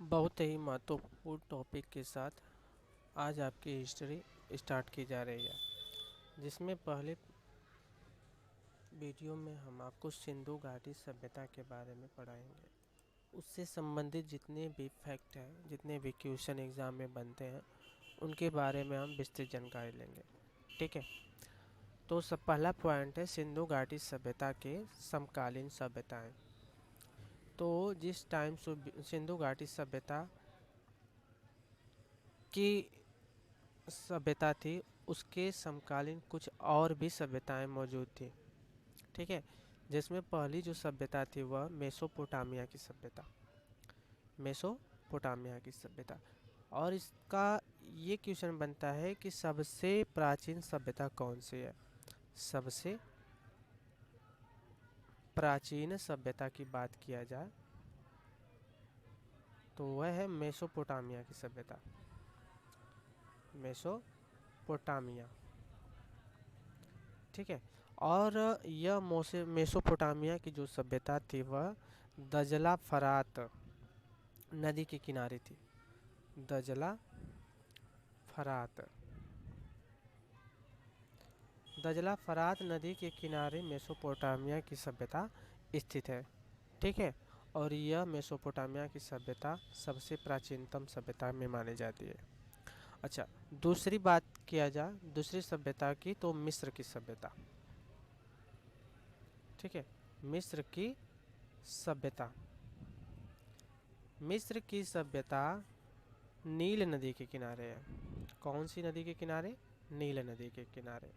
बहुत ही महत्वपूर्ण टॉपिक के साथ आज आपकी हिस्ट्री स्टार्ट की जा रही है, जिसमें पहले वीडियो में हम आपको सिंधु घाटी सभ्यता के बारे में पढ़ाएंगे। उससे संबंधित जितने भी फैक्ट हैं, जितने भी क्वेश्चन एग्ज़ाम में बनते हैं, उनके बारे में हम विस्तृत जानकारी लेंगे। ठीक है, तो सब पहला पॉइंट है सिंधु घाटी सभ्यता के समकालीन सभ्यताएं। तो जिस टाइम सिंधु घाटी सभ्यता की सभ्यता थी, उसके समकालीन कुछ और भी सभ्यताएं मौजूद थी। ठीक है, जिसमें पहली जो सभ्यता थी वह मेसोपोटामिया की सभ्यता। मेसोपोटामिया की सभ्यता। और इसका ये क्वेश्चन बनता है कि सबसे प्राचीन सभ्यता कौन सी है। सबसे प्राचीन सभ्यता की बात किया जाए तो वह है मेसोपोटामिया की सभ्यता। मेसोपोटामिया। ठीक है, और यह मेसोपोटामिया की जो सभ्यता थी वह दजला फरात नदी के किनारे थी। दजला फरात। दजला फरात नदी के किनारे मेसोपोटामिया की सभ्यता स्थित है। ठीक है, और यह मेसोपोटामिया की सभ्यता सबसे प्राचीनतम सभ्यता में मानी जाती है। अच्छा, दूसरी बात किया जाए दूसरी सभ्यता की, तो मिस्र की सभ्यता। ठीक है, मिस्र की सभ्यता। मिस्र की सभ्यता नील नदी के किनारे है। कौन सी नदी के किनारे? नील नदी के किनारे।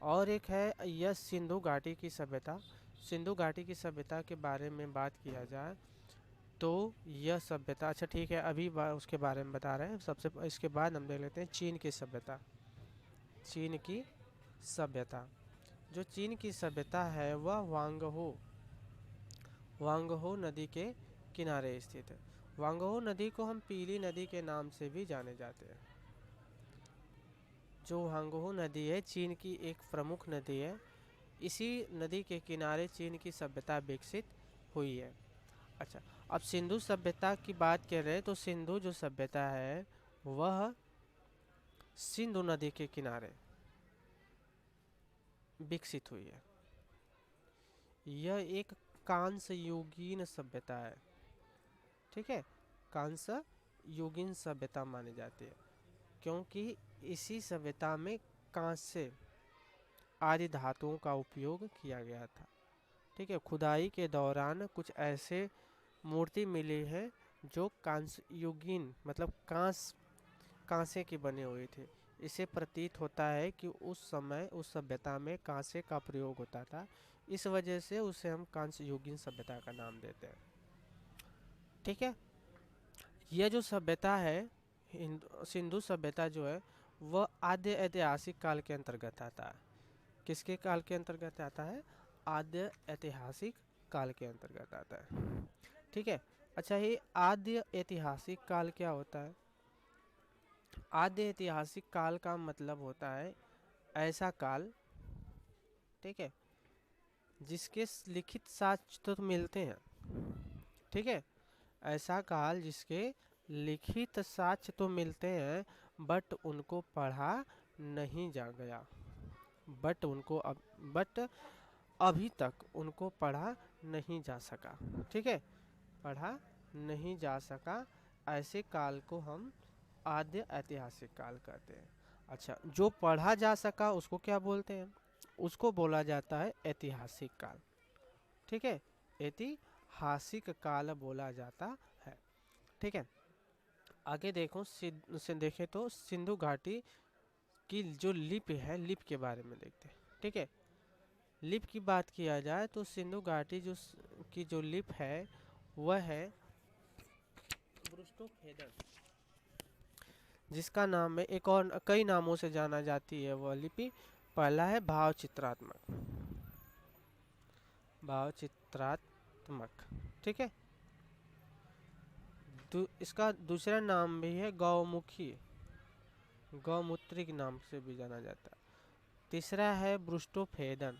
और एक है यह सिंधु घाटी की सभ्यता। सिंधु घाटी की सभ्यता के बारे में बात किया जाए तो यह सभ्यता, अच्छा ठीक है, अभी उसके बारे में बता रहे हैं। सबसे इसके बाद हम देख लेते हैं चीन की सभ्यता। चीन की सभ्यता। जो चीन की सभ्यता है वह वांगहो नदी के किनारे स्थित है। वांगहो नदी को हम पीली नदी के नाम से भी जाने जाते हैं। जो वांगहो नदी है चीन की एक प्रमुख नदी है। इसी नदी के किनारे चीन की सभ्यता विकसित हुई है। अच्छा, अब सिंधु सभ्यता की बात कर रहे हैं तो सिंधु जो सभ्यता है वह सिंधु नदी के किनारे विकसित हुई है। यह एक कांस्य युगीन सभ्यता है। ठीक है, कांस्य युगीन सभ्यता मानी जाती है, क्योंकि इसी सभ्यता में कांस्य आदि धातुओं का उपयोग किया गया था। ठीक है, खुदाई के दौरान कुछ ऐसे मूर्ति मिली है जो कांस्य युगीन मतलब कांसे की बनी हुई थी। इसे प्रतीत होता है कि उस समय उस सभ्यता में कांसे का प्रयोग होता था, इस वजह से उसे हम कांस्य युगीन सभ्यता का नाम देते हैं। ठीक है, यह जो सभ्यता है सिंधु सभ्यता जो है वह आद्य ऐतिहासिक काल के अंतर्गत आता है। किसके काल के अंतर्गत आता है? आद्य ऐतिहासिक काल के अंतर्गत आता है। ठीक है, अच्छा, ये आद्य ऐतिहासिक काल क्या होता है? आद्य ऐतिहासिक काल का मतलब होता है ऐसा काल, ठीक है, जिसके लिखित साक्ष्य तो मिलते हैं। ठीक है, ऐसा काल जिसके लिखित साक्ष्य तो मिलते हैं बट उनको पढ़ा नहीं जा गया। बट अभी तक उनको पढ़ा नहीं जा सका। ठीक है, पढ़ा नहीं जा सका, ऐसे काल को हम आद्य ऐतिहासिक काल कहते हैं। अच्छा, जो पढ़ा जा सका उसको क्या बोलते हैं? उसको बोला जाता है ऐतिहासिक काल। ठीक है, ऐतिहासिक काल बोला जाता है। ठीक है, आगे देखो देखें तो सिंधु घाटी की जो लिपि है, लिपि के बारे में देखते हैं। ठीक है, लिपि की बात किया जाए तो सिंधु घाटी की जो लिपि है वह है ब्रुस्टोफेदर, जिसका नाम है एक और कई नामों से जाना जाती है वह लिपि। पहला है भावचित्रात्मक। ठीक है, इसका दूसरा नाम भी है गौमुखी, गौमूत्री के नाम से भी जाना जाता है। तीसरा है ब्रुस्टोफेदन।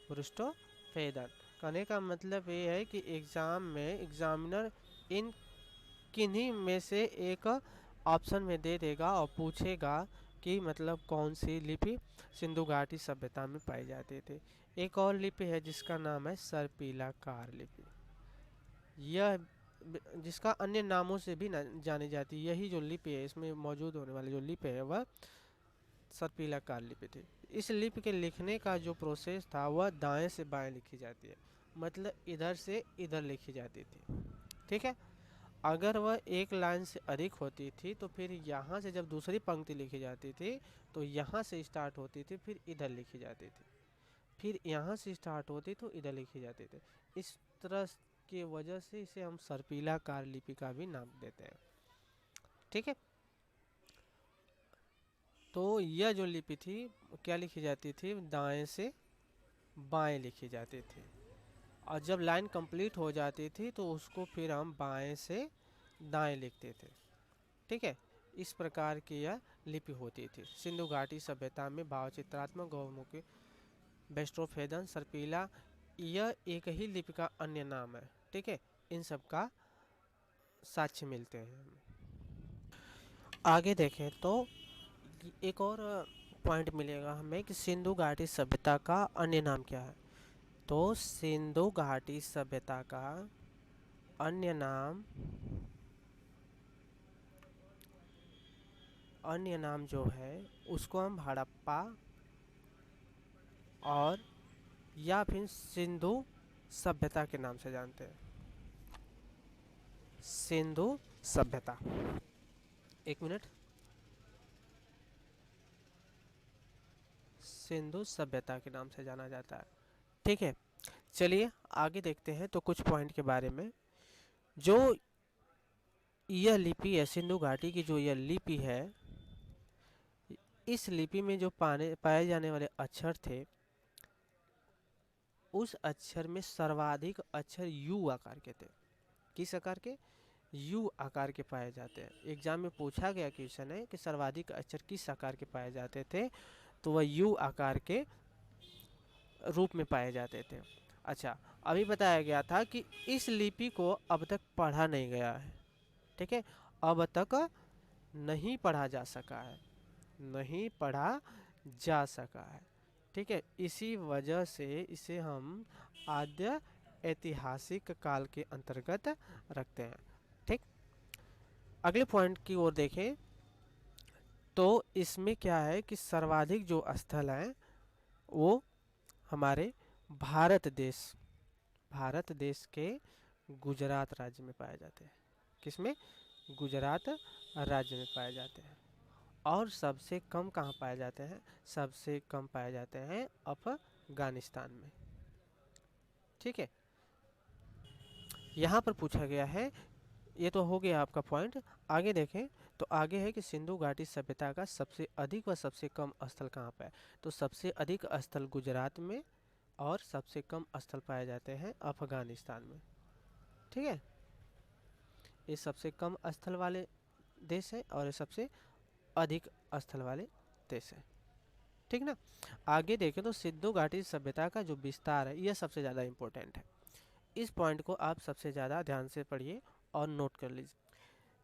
ब्रुस्टोफेदन, कहने का मतलब ये है कि एग्ज़ाम में एग्जामिनर इन किन्हीं में से एक ऑप्शन में दे देगा और पूछेगा कि मतलब कौन सी लिपि सिंधु घाटी सभ्यता में पाई जाती थी। एक और लिपि है जिसका नाम है सर्पिलाकार लिपि। यह जिसका अन्य नामों से भी जानी जाती है। यही जो लिपि है, इसमें मौजूद होने वाली जो लिपि है वह सर्पिलाकार लिपि थी। इस लिपि के लिखने का जो प्रोसेस था वह दाएं से बाएं लिखी जाती है, मतलब इधर से इधर लिखी जाती थी। ठीक है, अगर वह एक लाइन से अधिक होती थी तो फिर यहाँ से जब दूसरी पंक्ति लिखी जाती थी तो यहाँ से स्टार्ट होती थी, फिर इधर लिखी जाती थी, फिर यहाँ से स्टार्ट होती तो इधर लिखी जाती थी। इस तरह की वजह से इसे हम सर्पिलाकार लिपि का भी नाम देते हैं। ठीक है, तो यह जो लिपि थी क्या लिखी जाती थी, दाएं से बाएं लिखी जाती थी, और जब लाइन कंप्लीट हो जाती थी तो उसको फिर हम बाएं से दाएं लिखते थे। ठीक है, इस प्रकार की यह लिपि होती थी। सिंधु घाटी सभ्यता में भावचित्रात्मक गौमुखी बेस्ट्रोफेदन सर्पिला यह एक ही लिपि का अन्य नाम है। ठीक है, इन सब का साक्ष्य मिलते हैं हमें। आगे देखें तो एक और पॉइंट मिलेगा हमें कि सिंधु घाटी सभ्यता का अन्य नाम क्या है। तो सिंधु घाटी सभ्यता का अन्य नाम जो है उसको हम हड़प्पा और या फिर सिंधु सभ्यता के नाम से जानते हैं। सिंधु सभ्यता, एक मिनट, सिंधु सभ्यता के नाम से जाना जाता है। ठीक है, चलिए आगे देखते हैं तो कुछ पॉइंट के बारे में। जो यह लिपि है, सिंधु घाटी की जो यह लिपि है, इस लिपि में जो पाए जाने वाले अक्षर थे, उस अक्षर में सर्वाधिक अक्षर यू आकार के थे। किस आकार के? यू आकार के पाए जाते हैं। एग्जाम में पूछा गया क्वेश्चन है कि सर्वाधिक अक्षर किस आकार के पाए जाते थे, तो वह यू आकार के रूप में पाए जाते थे। अच्छा, अभी बताया गया था कि इस लिपि को अब तक पढ़ा नहीं गया है। ठीक है, अब तक नहीं पढ़ा जा सका है, नहीं पढ़ा जा सका है। ठीक है, इसी वजह से इसे हम आद्य ऐतिहासिक काल के अंतर्गत रखते हैं। ठीक, अगले पॉइंट की ओर देखें तो इसमें क्या है कि सर्वाधिक जो स्थल हैं वो हमारे भारत देश के गुजरात राज्य में पाए जाते हैं। किसमें? गुजरात राज्य में पाए जाते हैं। और सबसे कम कहाँ पाए जाते हैं? सबसे कम पाए जाते हैं अफगानिस्तान में। ठीक है, यहाँ पर पूछा गया है, ये तो हो गया आपका पॉइंट। आगे देखें तो आगे है कि सिंधु घाटी सभ्यता का सबसे अधिक व सबसे कम स्थल कहाँ पर है। तो सबसे अधिक स्थल गुजरात में और सबसे कम स्थल पाए जाते हैं अफगानिस्तान में। ठीक है, ये सबसे कम स्थल वाले देश है और ये सबसे अधिक स्थल वाले देश है। ठीक ना। आगे देखें तो सिंधु घाटी सभ्यता का जो विस्तार है यह सबसे ज़्यादा इम्पोर्टेंट है। इस पॉइंट को आप सबसे ज़्यादा ध्यान से पढ़िए और नोट कर लीजिए।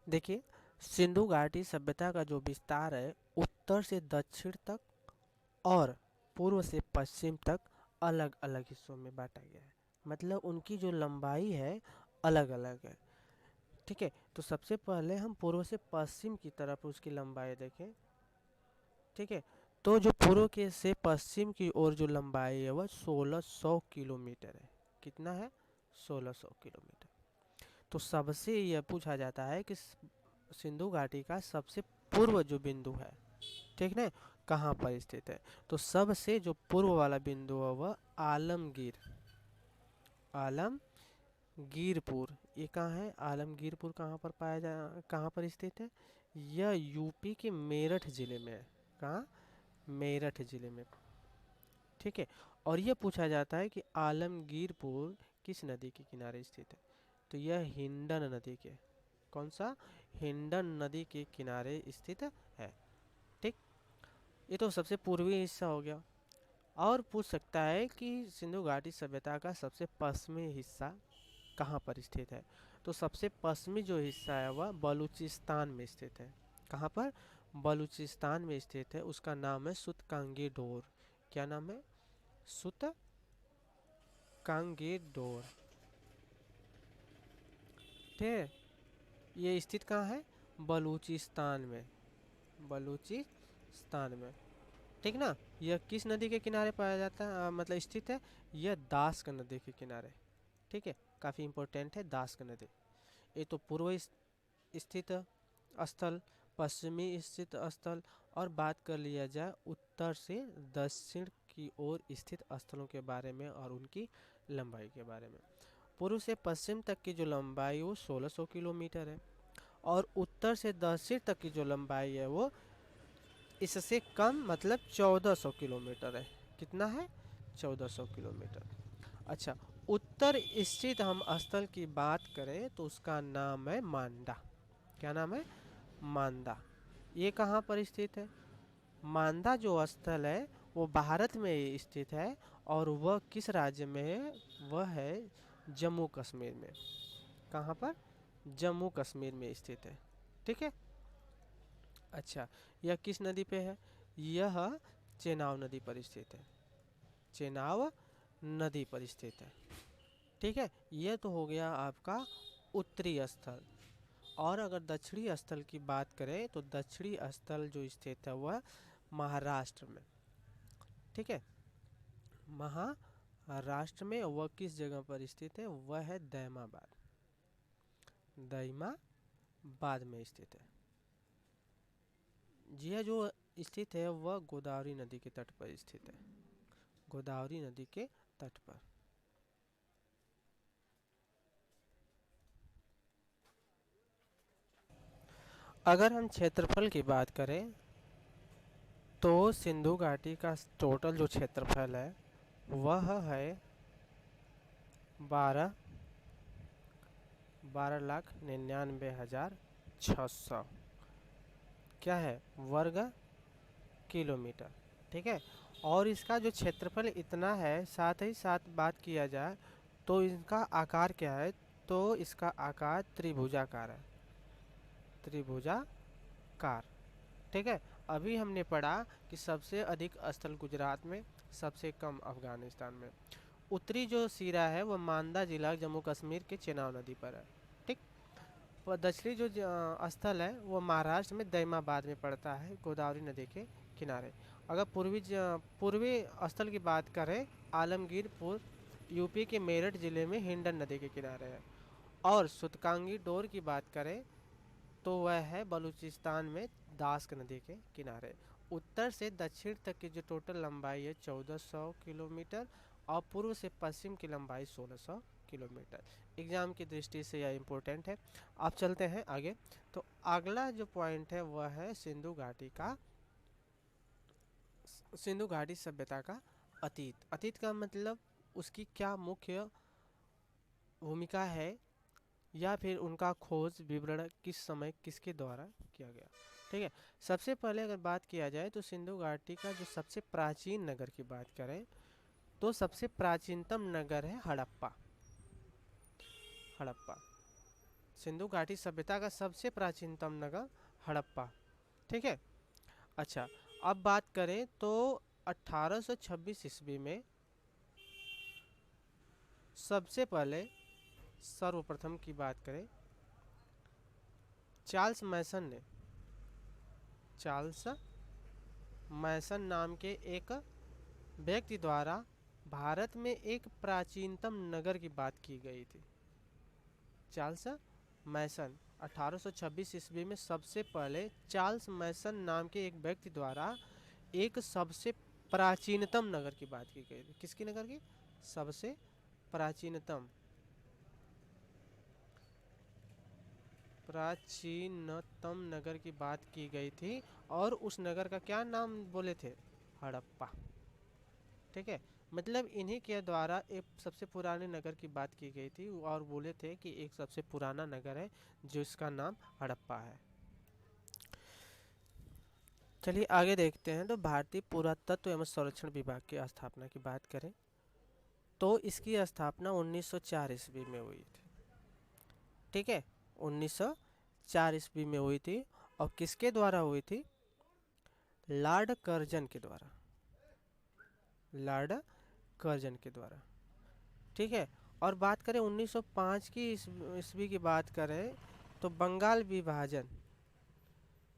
देखिए, सिंधु घाटी सभ्यता का जो विस्तार है उत्तर से दक्षिण तक और पूर्व से पश्चिम तक अलग अलग हिस्सों में बांटा गया है। मतलब उनकी जो लंबाई है अलग अलग है। ठीक है, तो सबसे पहले हम पूर्व से पश्चिम की तरफ उसकी लंबाई देखें। ठीक है, तो जो पूर्व के से पश्चिम की ओर जो लंबाई है वह 1600 किलोमीटर है। कितना है? 1600 किलोमीटर। तो सबसे यह पूछा जाता है कि सिंधु घाटी का सबसे पूर्व जो बिंदु है, ठीक ना, कहाँ पर स्थित है। तो सबसे जो पूर्व वाला बिंदु है वह आलमगीरपुर, ये कहाँ है? आलमगीरपुर कहाँ पर स्थित है? यह यूपी के मेरठ जिले में है। कहाँ? मेरठ जिले में। ठीक है, और यह पूछा जाता है कि आलमगीरपुर किस नदी के किनारे स्थित है। तो यह हिंडन नदी के, कौन सा? हिंडन नदी के किनारे स्थित है। ठीक, ये तो सबसे पूर्वी हिस्सा हो गया। और पूछ सकता है कि सिंधु घाटी सभ्यता का सबसे पश्चिमी हिस्सा कहाँ पर स्थित है। तो सबसे पश्चिमी जो हिस्सा है वह बलूचिस्तान में स्थित है। कहाँ पर? बलूचिस्तान में स्थित है। उसका नाम है सुतकांगीडोर। क्या नाम है? सुतकांगीडोर। ठीक है, ये स्थित कहाँ है? बलूचिस्तान में। बलूचिस्तान में, ठीक ना। यह किस नदी के किनारे पाया जाता है, मतलब स्थित है? यह दास्क नदी के किनारे। ठीक है, काफ़ी इम्पोर्टेंट है दास्क नदी। ये तो पूर्व स्थित स्थल, पश्चिमी स्थित स्थल, और बात कर लिया जाए उत्तर से दक्षिण की ओर स्थित स्थलों के बारे में और उनकी लंबाई के बारे में। पूर्व से पश्चिम तक की जो लंबाई वो 1600 किलोमीटर है, और उत्तर से दक्षिण तक की जो लंबाई है वो इससे कम, मतलब 1400 किलोमीटर है। कितना है? 1400 किलोमीटर। अच्छा, उत्तर स्थित हम स्थल की बात करें तो उसका नाम है मांडा। क्या नाम है? मांदा। ये कहाँ पर स्थित है? मांदा जो स्थल है वो भारत में स्थित है, और वह किस राज्य में है? वह है जम्मू कश्मीर में। कहाँ पर? जम्मू कश्मीर में स्थित है। ठीक है। अच्छा, यह किस नदी पे है? यह चेनाब नदी पर स्थित है। चेनाब नदी पर स्थित है। ठीक है, यह तो हो गया आपका उत्तरी स्थल। और अगर दक्षिणी स्थल की बात करें तो दक्षिणी स्थल जो स्थित है वह महाराष्ट्र में। ठीक है, महाराष्ट्र में। वह किस जगह पर स्थित है? वह है दैमाबाद। दैमाबाद में स्थित है। यह जो स्थित है वह गोदावरी नदी के तट पर स्थित है। गोदावरी नदी के तट पर। अगर हम क्षेत्रफल की बात करें तो सिंधु घाटी का टोटल जो क्षेत्रफल है वह है 12,99,600। क्या है? वर्ग किलोमीटर। ठीक है, और इसका जो क्षेत्रफल इतना है, साथ ही साथ बात किया जाए तो इसका आकार क्या है? तो इसका आकार त्रिभुजाकार है। त्रिभुजाकार। ठीक है, अभी हमने पढ़ा कि सबसे अधिक स्थल गुजरात में, सबसे कम अफगानिस्तान में। उत्तरी जो सिरा है वह मांदा जिला जम्मू कश्मीर के चेनाब नदी पर है। ठीक। और दक्षिणी जो स्थल है वो महाराष्ट्र में दैमाबाद में पड़ता है, गोदावरी नदी के किनारे। अगर पूर्वी स्थल की बात करें, आलमगीरपुर यूपी के मेरठ जिले में हिंडन नदी के किनारे है। और सुतकांगी डोर की बात करें तो वह है बलूचिस्तान में दास्क नदी के किनारे। उत्तर से दक्षिण तक की जो टोटल लंबाई है 1400 किलोमीटर, और पूर्व से पश्चिम की लंबाई 1600 किलोमीटर। एग्जाम की दृष्टि से यह इम्पोर्टेंट है। अब चलते हैं आगे। तो अगला जो पॉइंट है वह है सिंधु घाटी सभ्यता का अतीत। अतीत का मतलब उसकी क्या मुख्य भूमिका है, या फिर उनका खोज विवरण किस समय किसके द्वारा किया गया। ठीक है, सबसे पहले अगर बात किया जाए तो सिंधु घाटी का जो सबसे प्राचीन नगर की बात करें तो सबसे प्राचीनतम नगर है हड़प्पा। हड़प्पा सिंधु घाटी सभ्यता का सबसे प्राचीनतम नगर हड़प्पा। ठीक है। अच्छा, अब बात करें तो 1826 ईस्वी में सबसे पहले, सर्वप्रथम की बात करें, चार्ल्स मैसन नाम के एक व्यक्ति द्वारा भारत में एक प्राचीनतम नगर की बात की गई थी। चार्ल्स मैसन 1826 ईस्वी में सबसे पहले चार्ल्स मैसन नाम के एक व्यक्ति द्वारा एक सबसे प्राचीनतम नगर की बात की गई थी। किसकी नगर की? सबसे प्राचीनतम प्राचीनतम नगर की बात की गई थी, और उस नगर का क्या नाम बोले थे? हड़प्पा। ठीक है, मतलब इन्हीं के द्वारा एक सबसे पुराने नगर की बात की गई थी, और बोले थे कि एक सबसे पुराना नगर है जिसका नाम हड़प्पा है। चलिए आगे देखते हैं। तो भारतीय पुरातत्व एवं संरक्षण विभाग की स्थापना की बात करें तो इसकी स्थापना 1904 ईस्वी में हुई थी। ठीक है, 1904 ईस्वी में हुई थी। और किसके द्वारा हुई थी? लॉर्ड कर्जन के द्वारा। लॉर्ड कर्जन के द्वारा। ठीक है। और बात करें 1905 की ईस्वी की बात करें तो बंगाल विभाजन,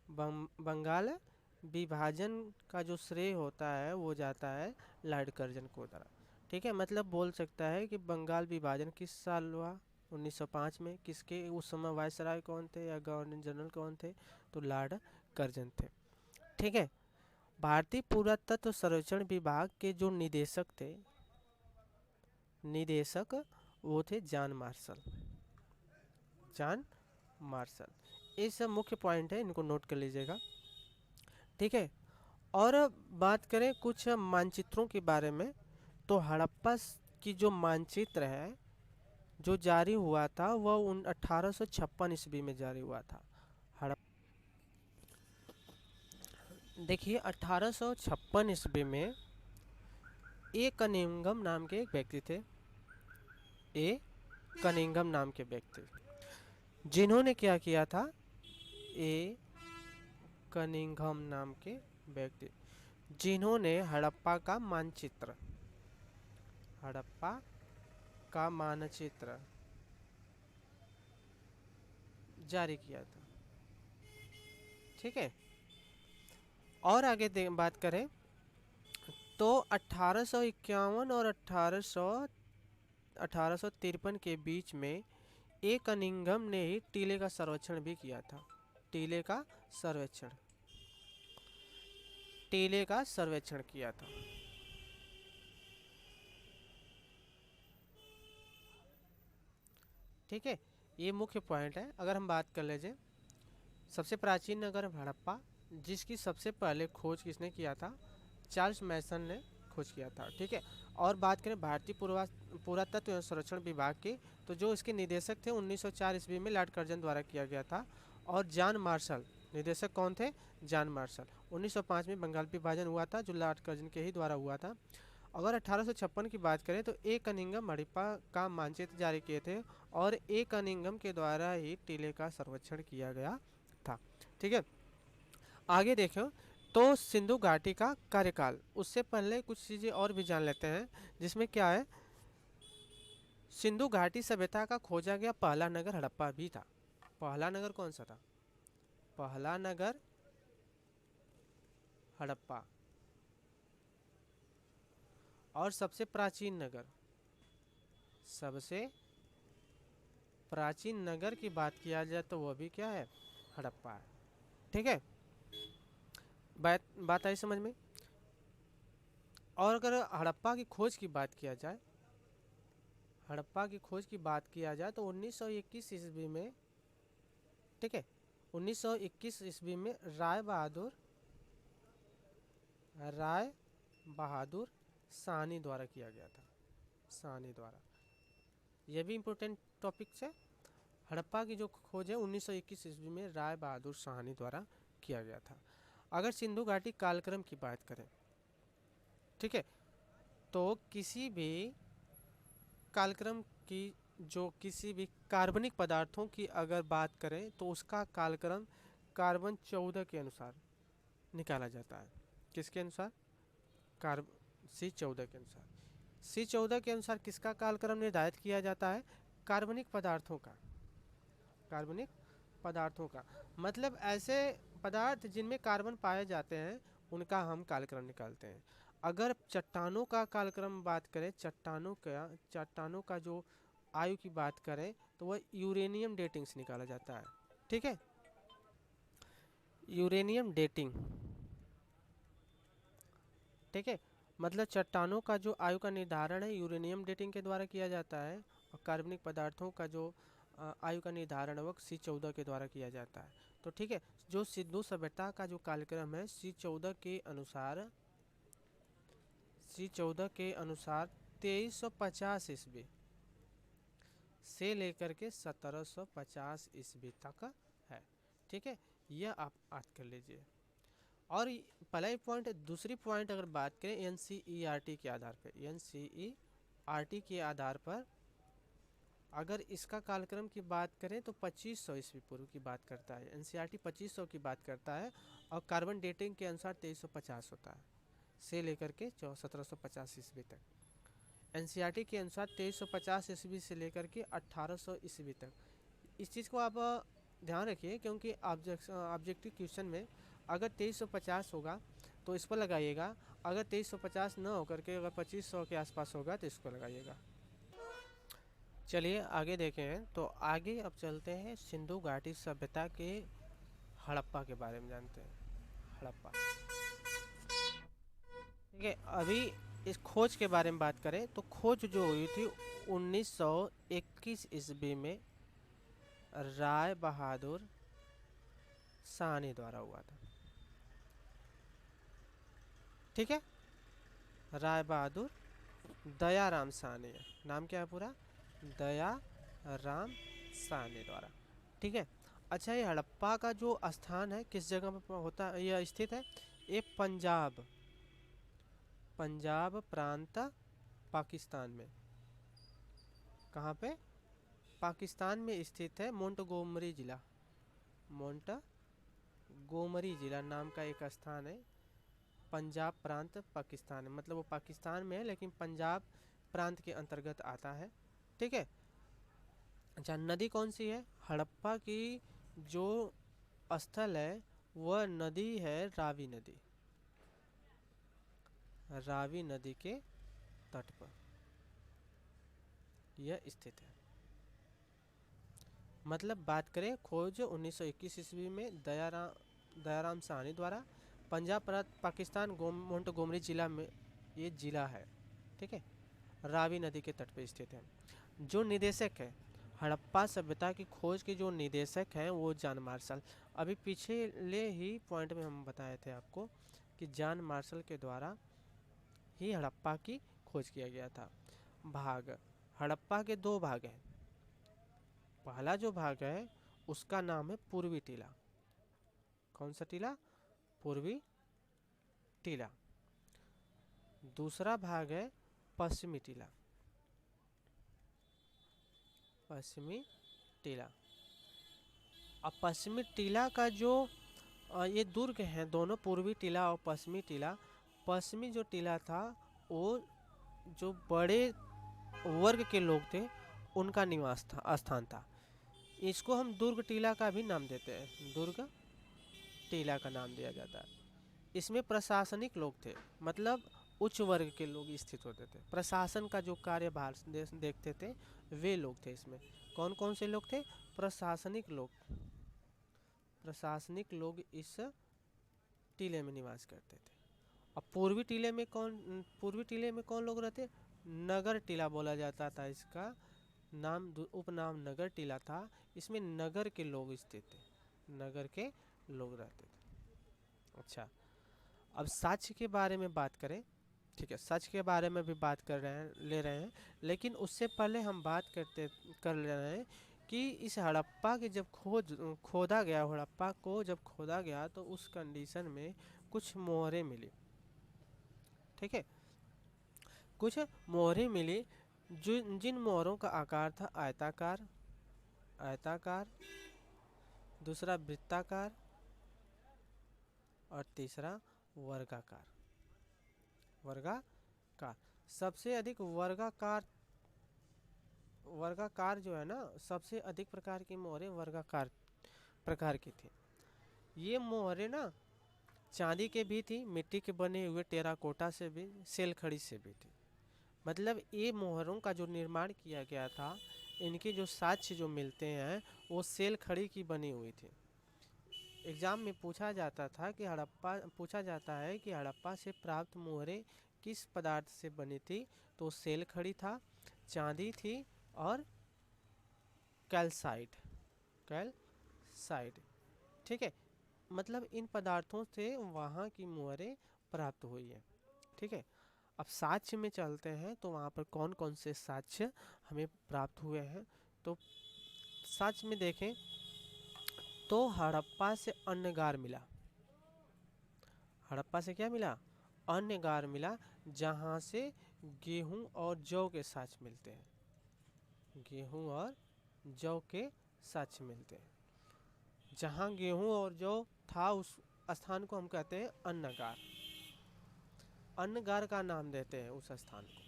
बंगाल विभाजन का जो श्रेय होता है वो जाता है लॉर्ड कर्जन को द्वारा। ठीक है, मतलब बोल सकता है कि बंगाल विभाजन किस साल हुआ? 1905 में। किसके उस समय वायसराय कौन थे या गवर्नर जनरल कौन थे? तो लॉर्ड कर्जन थे। ठीक है। भारतीय पुरातत्व सर्वेक्षण विभाग के जो निदेशक थे, वो थे जॉन मार्शल। John Marshall. ये सब मुख्य पॉइंट है, इनको नोट कर लीजिएगा। ठीक है। और बात करें कुछ मानचित्रों के बारे में तो हड़प्पा की जो मानचित्र है जो जारी हुआ था वह 1856 ईस्वी में जारी हुआ था। देखिए 1856 ईस्वी में ए कनिंघम नाम के एक व्यक्ति थे। ए कनिंघम नाम के व्यक्ति जिन्होंने क्या किया था? ए कनिंघम नाम के व्यक्ति जिन्होंने हड़प्पा का मानचित्र जारी किया था। ठीक है। और आगे बात करें तो 1851 और 1853 के बीच में ए कनिंघम ने ही टीले का सर्वेक्षण भी किया था। टीले का सर्वेक्षण किया था। ठीक है, ये मुख्य पॉइंट है। अगर हम बात कर लीजिए सबसे प्राचीन नगर हड़प्पा, जिसकी सबसे पहले खोज किसने किया था? चार्ल्स मैसन ने खोज किया था। ठीक है। और बात करें भारतीय पुरातत्व एवं संरक्षण विभाग की तो जो इसके निदेशक थे 1904 ईस्वी में लॉर्ड कर्जन द्वारा किया गया था। और जॉन मार्शल निदेशक कौन थे? John Marshall. 1905 में बंगाल विभाजन हुआ था जो लॉर्ड कर्जन के ही द्वारा हुआ था। अगर 1856 की बात करें तो ए कनिंघम हड़प्पा का मानचित्र जारी किए थे और ए कनिंघम के द्वारा ही टीले का सर्वेक्षण किया गया था। ठीक है। आगे देखो तो सिंधु घाटी का कार्यकाल, उससे पहले कुछ चीज़ें और भी जान लेते हैं जिसमें क्या है। सिंधु घाटी सभ्यता का खोजा गया पहला नगर हड़प्पा भी था। पहला नगर कौन सा था? पहला नगर हड़प्पा। और सबसे प्राचीन नगर की बात किया जाए तो वह भी क्या है? हड़प्पा है। ठीक है, बात आई समझ में। और अगर हड़प्पा की खोज की बात किया जाए तो 1921 ईस्वी में, ठीक है, 1921 ईस्वी में राय बहादुर साहनी द्वारा किया गया था। साहनी द्वारा। यह भी इम्पोर्टेंट टॉपिक है। हड़प्पा की जो खोज है 1921 ईस्वी में राय बहादुर साहनी द्वारा किया गया था। अगर सिंधु घाटी कालक्रम की बात करें, ठीक है, तो किसी भी कालक्रम की जो किसी भी कार्बनिक पदार्थों की अगर बात करें तो उसका कालक्रम कार्बन 14 के अनुसार निकाला जाता है। किसके अनुसार? C14 के अनुसार। C14 के अनुसार किसका कालक्रम निर्धारित किया जाता है? कार्बनिक पदार्थों का मतलब ऐसे पदार्थ जिनमें कार्बन पाए जाते हैं उनका हम कालक्रम निकालते हैं। अगर चट्टानों का कालक्रम बात करें, चट्टानों का जो आयु की बात करें तो वह यूरेनियम डेटिंग से निकाला जाता है। ठीक है, यूरेनियम डेटिंग। ठीक है, मतलब चट्टानों का जो आयु का निर्धारण है यूरेनियम डेटिंग के द्वारा किया जाता है और कार्बनिक पदार्थों का जो आयु का निर्धारण है वो C14 के द्वारा किया जाता है। तो ठीक है, जो सिंधु सभ्यता का जो कालक्रम है C14 के अनुसार 2350 ईस्वी से लेकर के 1750 ईस्वी तक है। ठीक है, यह आप याद कर लीजिए। और पहला ही पॉइंट है। दूसरी पॉइंट अगर बात करें एनसीईआरटी के आधार पर, एनसीईआरटी के आधार पर अगर इसका कालक्रम की बात करें तो 2500 ईस्वी पूर्व की बात करता है। एनसीईआरटी 2500 की बात करता है और कार्बन डेटिंग के अनुसार 2350 होता है से लेकर के 1750 ईस्वी तक। एनसीईआरटी के अनुसार 2350 ईस्वी से लेकर के 1800 ईस्वी तक। इस चीज़ को आप ध्यान रखिए, क्योंकि ऑब्जेक्टिव क्वेश्चन में अगर 2350 होगा तो इस पर लगाइएगा, अगर 2350 न होकर के अगर 2500 के आसपास होगा तो इस पर लगाइएगा। चलिए आगे देखें। तो आगे अब चलते हैं सिंधु घाटी सभ्यता के हड़प्पा के बारे में जानते हैं। हड़प्पा, ठीक है। अभी इस खोज के बारे में बात करें तो खोज जो हुई थी 1921 ईस्वी में राय बहादुर साहनी द्वारा हुआ था, ठीक है। राय बहादुर दयाराम साहनी, नाम क्या है पूरा, दयाराम साहनी द्वारा, ठीक है। अच्छा, ये हड़प्पा का जो स्थान है किस जगह पर होता है, यह स्थित है, ये पंजाब प्रांत पाकिस्तान में। कहाँ पे, पाकिस्तान में स्थित है। मोंटगोमरी जिला नाम का एक स्थान है, पंजाब प्रांत पाकिस्तान है। मतलब वो पाकिस्तान में है लेकिन पंजाब प्रांत के अंतर्गत आता है, ठीक है। अच्छा, नदी कौन सी है, हड़प्पा की जो स्थल है वह नदी है रावी नदी के तट पर यह स्थित है। मतलब बात करें खोज 1921 ईस्वी में दयाराम साहनी द्वारा, पंजाब प्रांत पाकिस्तान मोंटगोमरी जिला में ये जिला है, ठीक है, रावी नदी के तट पर स्थित है। जो निदेशक है हड़प्पा सभ्यता की खोज के, जो निदेशक हैं वो जॉन मार्शल। अभी पिछले ही पॉइंट में हम बताए थे आपको कि जॉन मार्शल के द्वारा ही हड़प्पा की खोज किया गया था। भाग, हड़प्पा के दो भाग हैं। पहला जो भाग है उसका नाम है पूर्वी टीला। कौन सा टीला, पूर्वी टीला। दूसरा भाग है पश्चिमी टीला, पश्चिमी टीला। अब पश्चिमी टीला का जो ये दुर्ग हैं दोनों, पूर्वी टीला और पश्चिमी टीला। पश्चिमी जो टीला था वो जो बड़े वर्ग के लोग थे उनका निवास था, स्थान था। इसको हम दुर्ग टीला का भी नाम देते हैं, दुर्ग टीला का नाम दिया जाता है। इसमें प्रशासनिक लोग थे, मतलब उच्च वर्ग के लोग स्थित होते थे। प्रशासन का जो कार्यभार देखते थे वे लोग थे इसमें। कौन कौन से लोग थे, प्रशासनिक लोग इस टीले में निवास करते थे। और पूर्वी टीले में कौन लोग रहते, नगर टीला बोला जाता था। इसका नाम उपनाम नगर टीला था। इसमें नगर के लोग स्थित थे, नगर के लोग रहते थे। अच्छा, अब साक्ष्य के बारे में बात करें, ठीक है, साक्ष्य के बारे में भी बात ले रहे हैं, लेकिन उससे पहले हम बात कर ले रहे हैं कि इस हड़प्पा की जब खोदा गया, हड़प्पा को जब खोदा गया तो उस कंडीशन में कुछ मोहरें मिली, ठीक है, कुछ मोहरें मिली जिन मोहरों का आकार था आयताकार, दूसरा वृत्ताकार और तीसरा वर्गाकार। सबसे अधिक वर्गाकार जो है ना, सबसे अधिक प्रकार की मोहरें वर्गाकार प्रकार की थी। ये मोहरें ना चांदी के भी थी, मिट्टी के बने हुए टेराकोटा से भी, सेल खड़ी से भी थी। मतलब ये मोहरों का जो निर्माण किया गया था, इनके जो साक्ष्य जो मिलते हैं वो सेल खड़ी की बनी हुई थी। एग्जाम में पूछा जाता है कि हड़प्पा से प्राप्त मोहरें किस पदार्थ से बनी थी, तो सेल खड़ी था, चांदी थी और कैल्साइट, ठीक है। मतलब इन पदार्थों से वहाँ की मोहरें प्राप्त हुई है, ठीक है। अब साक्ष्य में चलते हैं तो वहाँ पर कौन कौन से साक्ष्य हमें प्राप्त हुए हैं। तो साक्ष्य में देखें तो हड़प्पा से अन्नगार मिला, हड़प्पा से क्या मिला? अन्नगार मिला, जहाँ से गेहूं और जौ के साक्ष्य मिलते हैं। गेहूं और जौ के साक्ष्य मिलते हैं। जहाँ गेहूं और जौ था उस स्थान को हम कहते हैं अन्नगार। अन्नगार का नाम देते हैं उस स्थान को।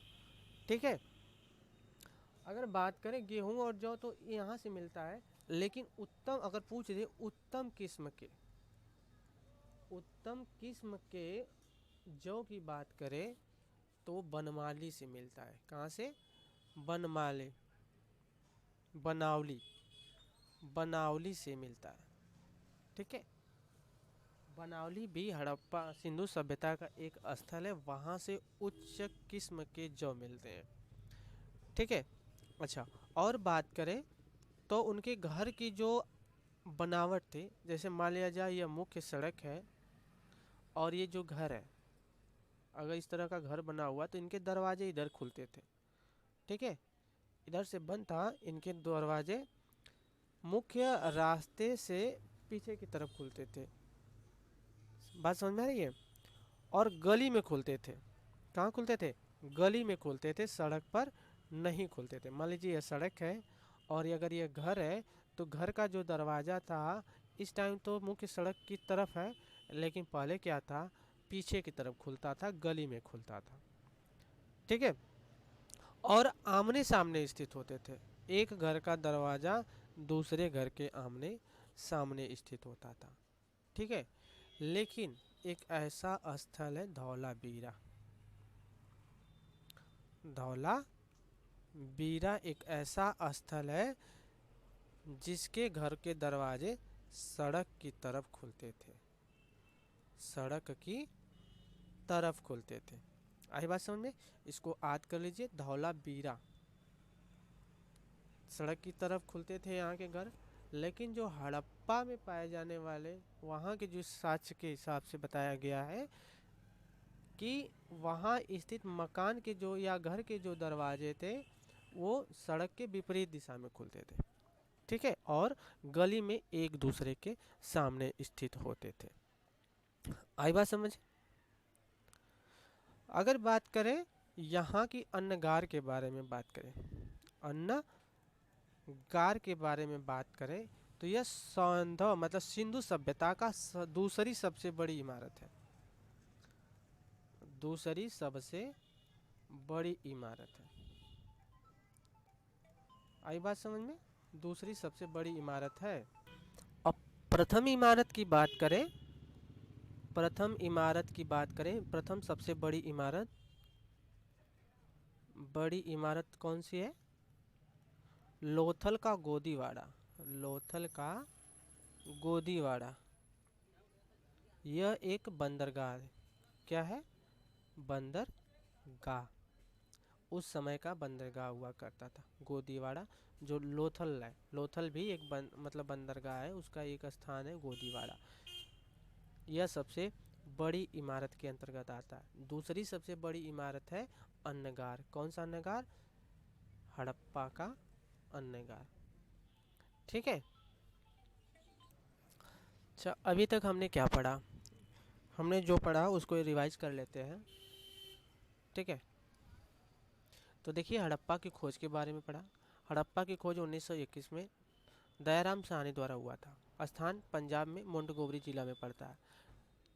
ठीक है। अगर बात करें गेहूं और जौ तो यहाँ से मिलता है, लेकिन उत्तम अगर पूछ दे उत्तम किस्म के जौ की बात करें तो बनमाली से मिलता है। कहाँ से? बनमाली, बनावली, बनावली से मिलता है। ठीक है। बनावली भी हड़प्पा सिंधु सभ्यता का एक स्थल है, वहाँ से उच्च किस्म के जौ मिलते हैं। ठीक है। अच्छा, और बात करें तो उनके घर की जो बनावट थी, जैसे मान लिया जाए यह मुख्य सड़क है और ये जो घर है, अगर इस तरह का घर बना हुआ तो इनके दरवाजे इधर खुलते थे। ठीक है। इधर से बंद था, इनके दरवाजे मुख्य रास्ते से पीछे की तरफ खुलते थे। बात समझ में आ रही है? और गली में खुलते थे। कहाँ खुलते थे? गली में खुलते थे, सड़क पर नहीं खुलते थे। मान लीजिए यह सड़क है और अगर ये घर है तो घर का जो दरवाज़ा था इस टाइम तो मुख्य सड़क की तरफ है, लेकिन पहले क्या था, पीछे की तरफ खुलता था, गली में खुलता था। ठीक है। और आमने सामने स्थित होते थे। एक घर का दरवाज़ा दूसरे घर के आमने सामने स्थित होता था। ठीक है। लेकिन एक ऐसा स्थल है धौला बीरा। धौला बीरा एक ऐसा स्थल है जिसके घर के दरवाजे सड़क की तरफ खुलते थे। सड़क की तरफ खुलते थे। आई बात समझ में? इसको याद कर लीजिए, धौला बीरा सड़क की तरफ खुलते थे यहाँ के घर। लेकिन जो हड़प्पा में पाए जाने वाले वहाँ के जो साक्ष्य के हिसाब से बताया गया है कि वहाँ स्थित मकान के जो या घर के जो दरवाजे थे वो सड़क के विपरीत दिशा में खुलते थे। ठीक है। और गली में एक दूसरे के सामने स्थित होते थे। आई बात समझ? अगर बात करें यहाँ की अन्नगार के बारे में बात करें, अन्नगार के बारे में बात करें तो यह सौंधव मतलब सिंधु सभ्यता का दूसरी सबसे बड़ी इमारत है। दूसरी सबसे बड़ी इमारत है। आई बात समझ में? दूसरी सबसे बड़ी इमारत है। अब प्रथम इमारत की बात करें, प्रथम सबसे बड़ी इमारत कौन सी है? लोथल का गोदीवाड़ा। लोथल का गोदीवाड़ा यह एक बंदरगाह है। क्या है? बंदरगाह। उस समय का बंदरगाह हुआ करता था गोदीवाड़ा। जो लोथल है, लोथल भी एक मतलब बंदरगाह है, उसका एक स्थान है गोदीवाड़ा। यह सबसे बड़ी इमारत के अंतर्गत आता है। दूसरी सबसे बड़ी इमारत है अन्नगार। कौन सा अन्नगार? हड़प्पा का अन्नगार। ठीक है। अच्छा, अभी तक हमने क्या पढ़ा? हमने जो पढ़ा उसको रिवाइज कर लेते हैं। ठीक है। तो देखिए, हड़प्पा की खोज के बारे में पढ़ा। हड़प्पा की खोज 1921 में दयाराम साहनी द्वारा हुआ था। स्थान पंजाब में मोंटगोमरी जिला में पड़ता है।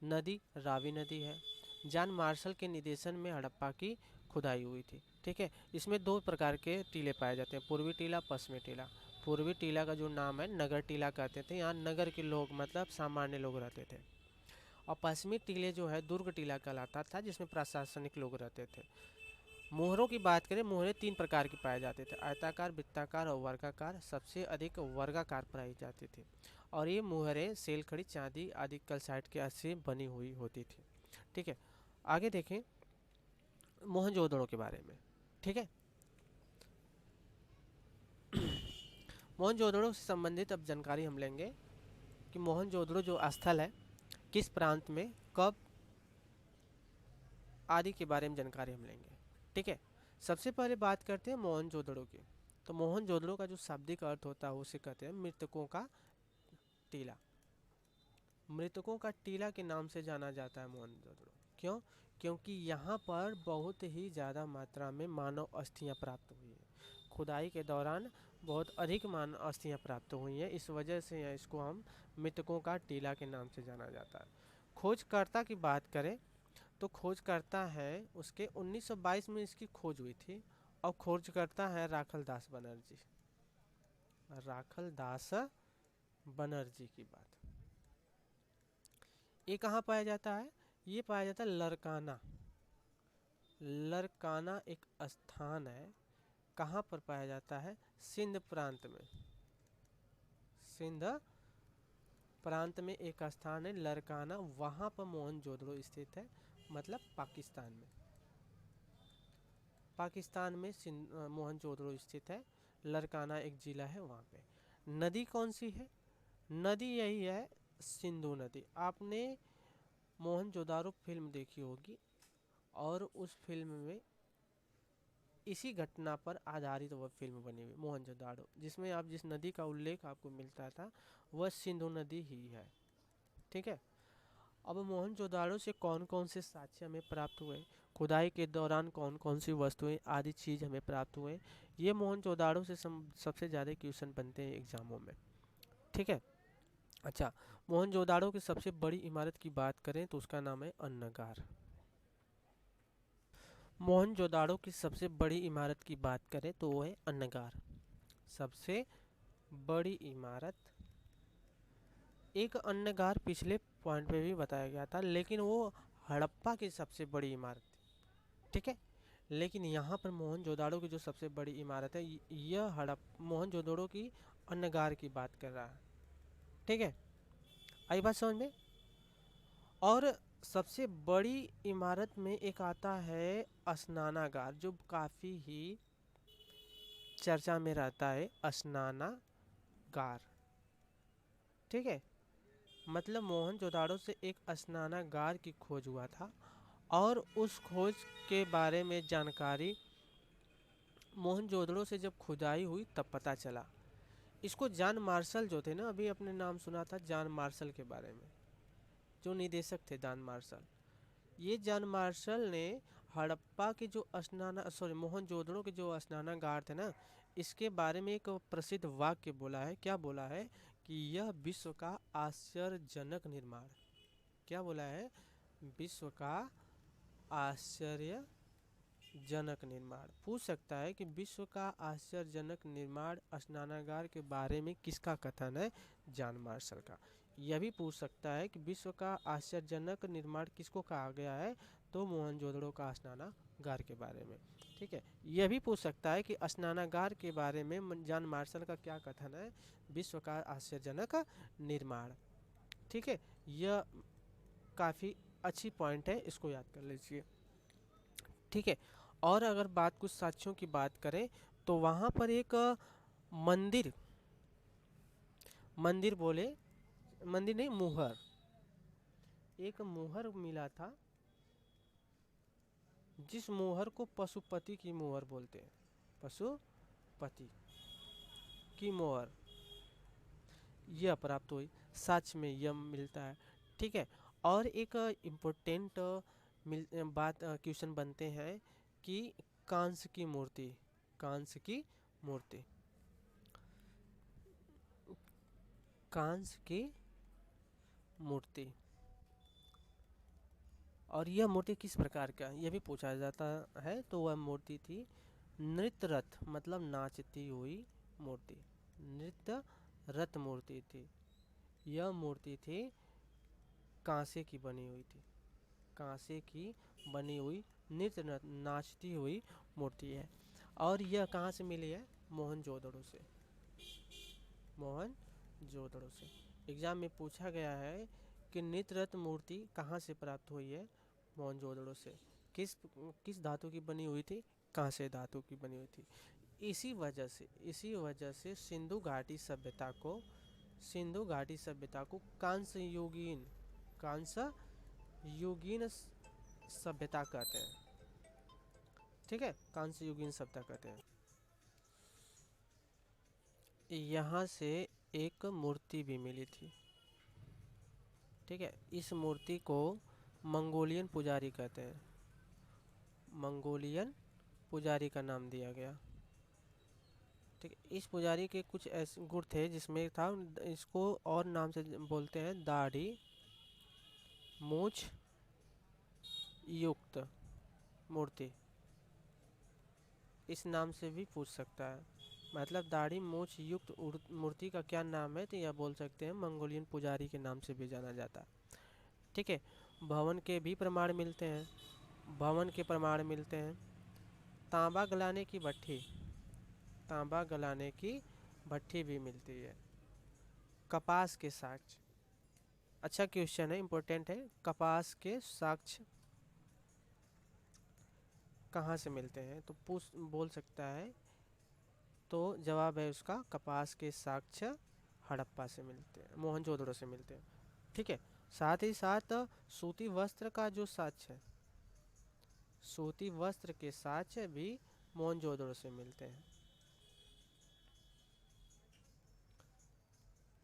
नदी रावी नदी है। जॉन मार्शल के निर्देशन में हड़प्पा की खुदाई हुई थी। ठीक है। इसमें दो प्रकार के टीले पाए जाते हैं, पूर्वी टीला, पश्चिमी टीला। पूर्वी टीला का जो नाम है नगर टीला कहते थे, यहाँ नगर के लोग मतलब सामान्य लोग रहते थे। और पश्चिमी टीले जो है दुर्ग टीला कहलाता था, जिसमें प्रशासनिक लोग रहते थे। मोहरों की बात करें, मोहरें तीन प्रकार की पाए जाते थे, आयताकार, वृत्ताकार और वर्गाकार। सबसे अधिक वर्गाकार पाई जाती थी और ये मोहरें सेलखड़ी, चांदी आदि कैल्साइट के से बनी हुई होती थी। ठीक है। आगे देखें मोहनजोदड़ो के बारे में। ठीक है। मोहनजोदड़ो से संबंधित अब जानकारी हम लेंगे कि मोहनजोदड़ो जो स्थल है किस प्रांत में, कब आदि के बारे में जानकारी हम लेंगे। ठीक है। सबसे पहले बात करते हैं मोहनजोदड़ो की। तो मोहनजोदड़ो का जो शाब्दिक अर्थ होता है उसे कहते हैं मृतकों का टीला। मृतकों का टीला के नाम से जाना जाता है मोहनजोदड़ो। क्यों? क्योंकि यहाँ पर बहुत ही ज़्यादा मात्रा में मानव अस्थियाँ प्राप्त हुई है। खुदाई के दौरान बहुत अधिक मानव अस्थियाँ प्राप्त हुई हैं, इस वजह से इसको हम मृतकों का टीला के नाम से जाना जाता है। खोजकर्ता की बात करें तो खोजकर्ता है उसके 1922 में इसकी खोज हुई थी, और खोजकर्ता है राखल दास बनर्जी। राखल दास बनर्जी की बात। ये कहाँ पाया जाता है? ये पाया जाता है लरकाना। लरकाना एक स्थान है, कहाँ पर पाया जाता है? सिंध प्रांत में। सिंध प्रांत में एक स्थान है लरकाना, वहाँ पर मोहनजोदड़ो स्थित है, मतलब पाकिस्तान में। पाकिस्तान में मोहनजोदड़ो स्थित है। लरकाना एक जिला है वहाँ पे। नदी कौन सी है? नदी यही है, सिंधु नदी। आपने मोहनजोदारो फिल्म देखी होगी, और उस फिल्म में इसी घटना पर आधारित वह फिल्म बनी हुई मोहनजोदाड़ो, जिसमें आप जिस नदी का उल्लेख आपको मिलता था वह सिंधु नदी ही है। ठीक है। अब मोहनजोदाड़ो से कौन कौन से साक्ष्य हमें प्राप्त हुए, खुदाई के दौरान कौन कौन सी वस्तुएं आदि चीज हमें प्राप्त हुए, ये मोहनजोदाड़ो से सबसे ज़्यादा क्वेश्चन बनते हैं एग्जामों में। ठीक है। अच्छा, मोहनजोदाड़ो की सबसे बड़ी इमारत की बात करें तो उसका नाम है अन्नगार। मोहनजोदाड़ो की सबसे बड़ी इमारत की बात करें तो वो है अन्नगार। सबसे बड़ी इमारत। एक अन्नगार पिछले पॉइंट पे भी बताया गया था, लेकिन वो हड़प्पा की सबसे बड़ी इमारत थी। ठीक है। लेकिन यहाँ पर मोहनजोदाड़ो की जो सबसे बड़ी इमारत है, यह मोहनजोदाड़ो की अन्नगार की बात कर रहा है। ठीक है, आई बात समझ में? और सबसे बड़ी इमारत में एक आता है स्नानागार, जो काफ़ी ही चर्चा में रहता है, स्नानागार। ठीक है। मतलब मोहनजोदाड़ो से एक स्नानागार की खोज हुआ था, और उस खोज के बारे में जानकारी मोहनजोदड़ो से जब खुदाई हुई तब पता चला। इसको जॉन मार्शल जो थे ना, अभी अपने नाम सुना था जॉन मार्शल के बारे में, जो निदेशक थे जॉन मार्शल। ये जॉन मार्शल ने हड़प्पा के जो मोहनजोदड़ो के जो स्नानागार थे ना, इसके बारे में एक प्रसिद्ध वाक्य बोला है। क्या बोला है? कि यह विश्व का आश्चर्यजनक निर्माण। क्या बोला है? विश्व का आश्चर्यजनक निर्माण। पूछ सकता है कि विश्व का आश्चर्यजनक निर्माण स्नानागार के बारे में किसका कथन है? जॉन मार्शल का। यह भी पूछ सकता है कि विश्व का आश्चर्यजनक निर्माण किसको कहा गया है? तो मोहनजोदड़ो का स्नानागार के बारे में। ठीक है। यह भी पूछ सकता है कि स्नानागार के बारे में जॉन मार्शल का क्या कथन है? विश्व का आश्चर्यजनक निर्माण। ठीक है। यह काफ़ी अच्छी पॉइंट है, इसको याद कर लीजिए। ठीक है। और अगर बात कुछ साक्ष्यों की बात करें तो वहाँ पर एक मंदिर मंदिर बोले मंदिर नहीं, मुहर, एक मुहर मिला था, जिस मुहर को पशुपति की मुहर बोलते हैं। पशुपति की मुहर यह प्राप्त हुई, साक्ष्य में यह मिलता है। ठीक है। और एक इम्पोर्टेंट बात क्वेश्चन बनते हैं कि कांस्य की मूर्ति, कांस्य की मूर्ति, कांस्य की मूर्ति, और यह मूर्ति किस प्रकार का, यह भी पूछा जाता है। तो वह मूर्ति थी नृत्य रथ, मतलब नाचती हुई मूर्ति। नृत्य रथ मूर्ति थी। यह मूर्ति थी कांसे की बनी हुई थी, कांसे की बनी हुई नृत्य नाचती हुई मूर्ति है। और यह कहाँ से मिली है? मोहनजोदड़ो से। मोहनजोदड़ो से एग्जाम में पूछा गया है कि नृत्य रथ मूर्ति कहाँ से प्राप्त हुई है? मोहनजोदड़ो से। किस धातु की बनी हुई थी? कांसे धातु की बनी हुई थी। इसी वजह से सिंधु घाटी सभ्यता को कांस्य युगीन सभ्यता कहते हैं। ठीक है, कांस्य युगीन सभ्यता कहते हैं। यहाँ से एक मूर्ति भी मिली थी। ठीक है, इस मूर्ति को मंगोलियन पुजारी कहते हैं, मंगोलियन पुजारी का नाम दिया गया। ठीक है, इस पुजारी के कुछ ऐसे गुण थे जिसमें था, इसको और नाम से बोलते हैं दाढ़ी मूछ युक्त मूर्ति, इस नाम से भी पूछ सकता है। मतलब दाढ़ी मूछ युक्त मूर्ति का क्या नाम है, तो यह बोल सकते हैं मंगोलियन पुजारी के नाम से भी जाना जाता है। ठीक है, भवन के भी प्रमाण मिलते हैं, भवन के प्रमाण मिलते हैं। तांबा गलाने की भट्ठी, तांबा गलाने की भट्ठी भी मिलती है। कपास के साक्ष्य, अच्छा क्वेश्चन है, इम्पोर्टेंट है। कपास के साक्ष्य कहाँ से मिलते हैं, तो पूछ बोल सकता है, तो जवाब है उसका कपास के साक्ष्य हड़प्पा से मिलते हैं, मोहनजोदड़ो से मिलते हैं। ठीक है, साथ ही साथ सूती वस्त्र का जो साक्ष्य है, सूती वस्त्र के साक्ष्य भी मोहनजोदड़ो से मिलते हैं।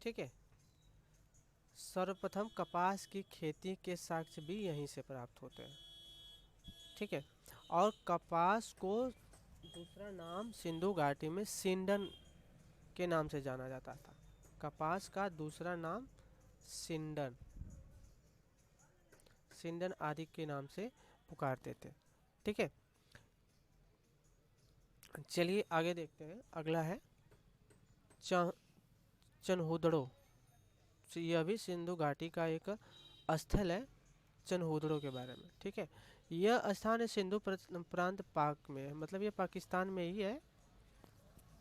ठीक है, सर्वप्रथम कपास की खेती के साक्ष्य भी यहीं से प्राप्त होते हैं। ठीक है, और कपास को दूसरा नाम सिंधु घाटी में सिंडन के नाम से जाना जाता था। कपास का दूसरा नाम सिंडन, सिंडन आदि के नाम से पुकारते थे। ठीक है, चलिए आगे देखते हैं। अगला है चनहुदड़ो, यह भी सिंधु घाटी का एक स्थल है, चनहुदड़ो के बारे में। ठीक है, यह स्थान है सिंधु प्रांत पाक में, मतलब ये पाकिस्तान में ही है,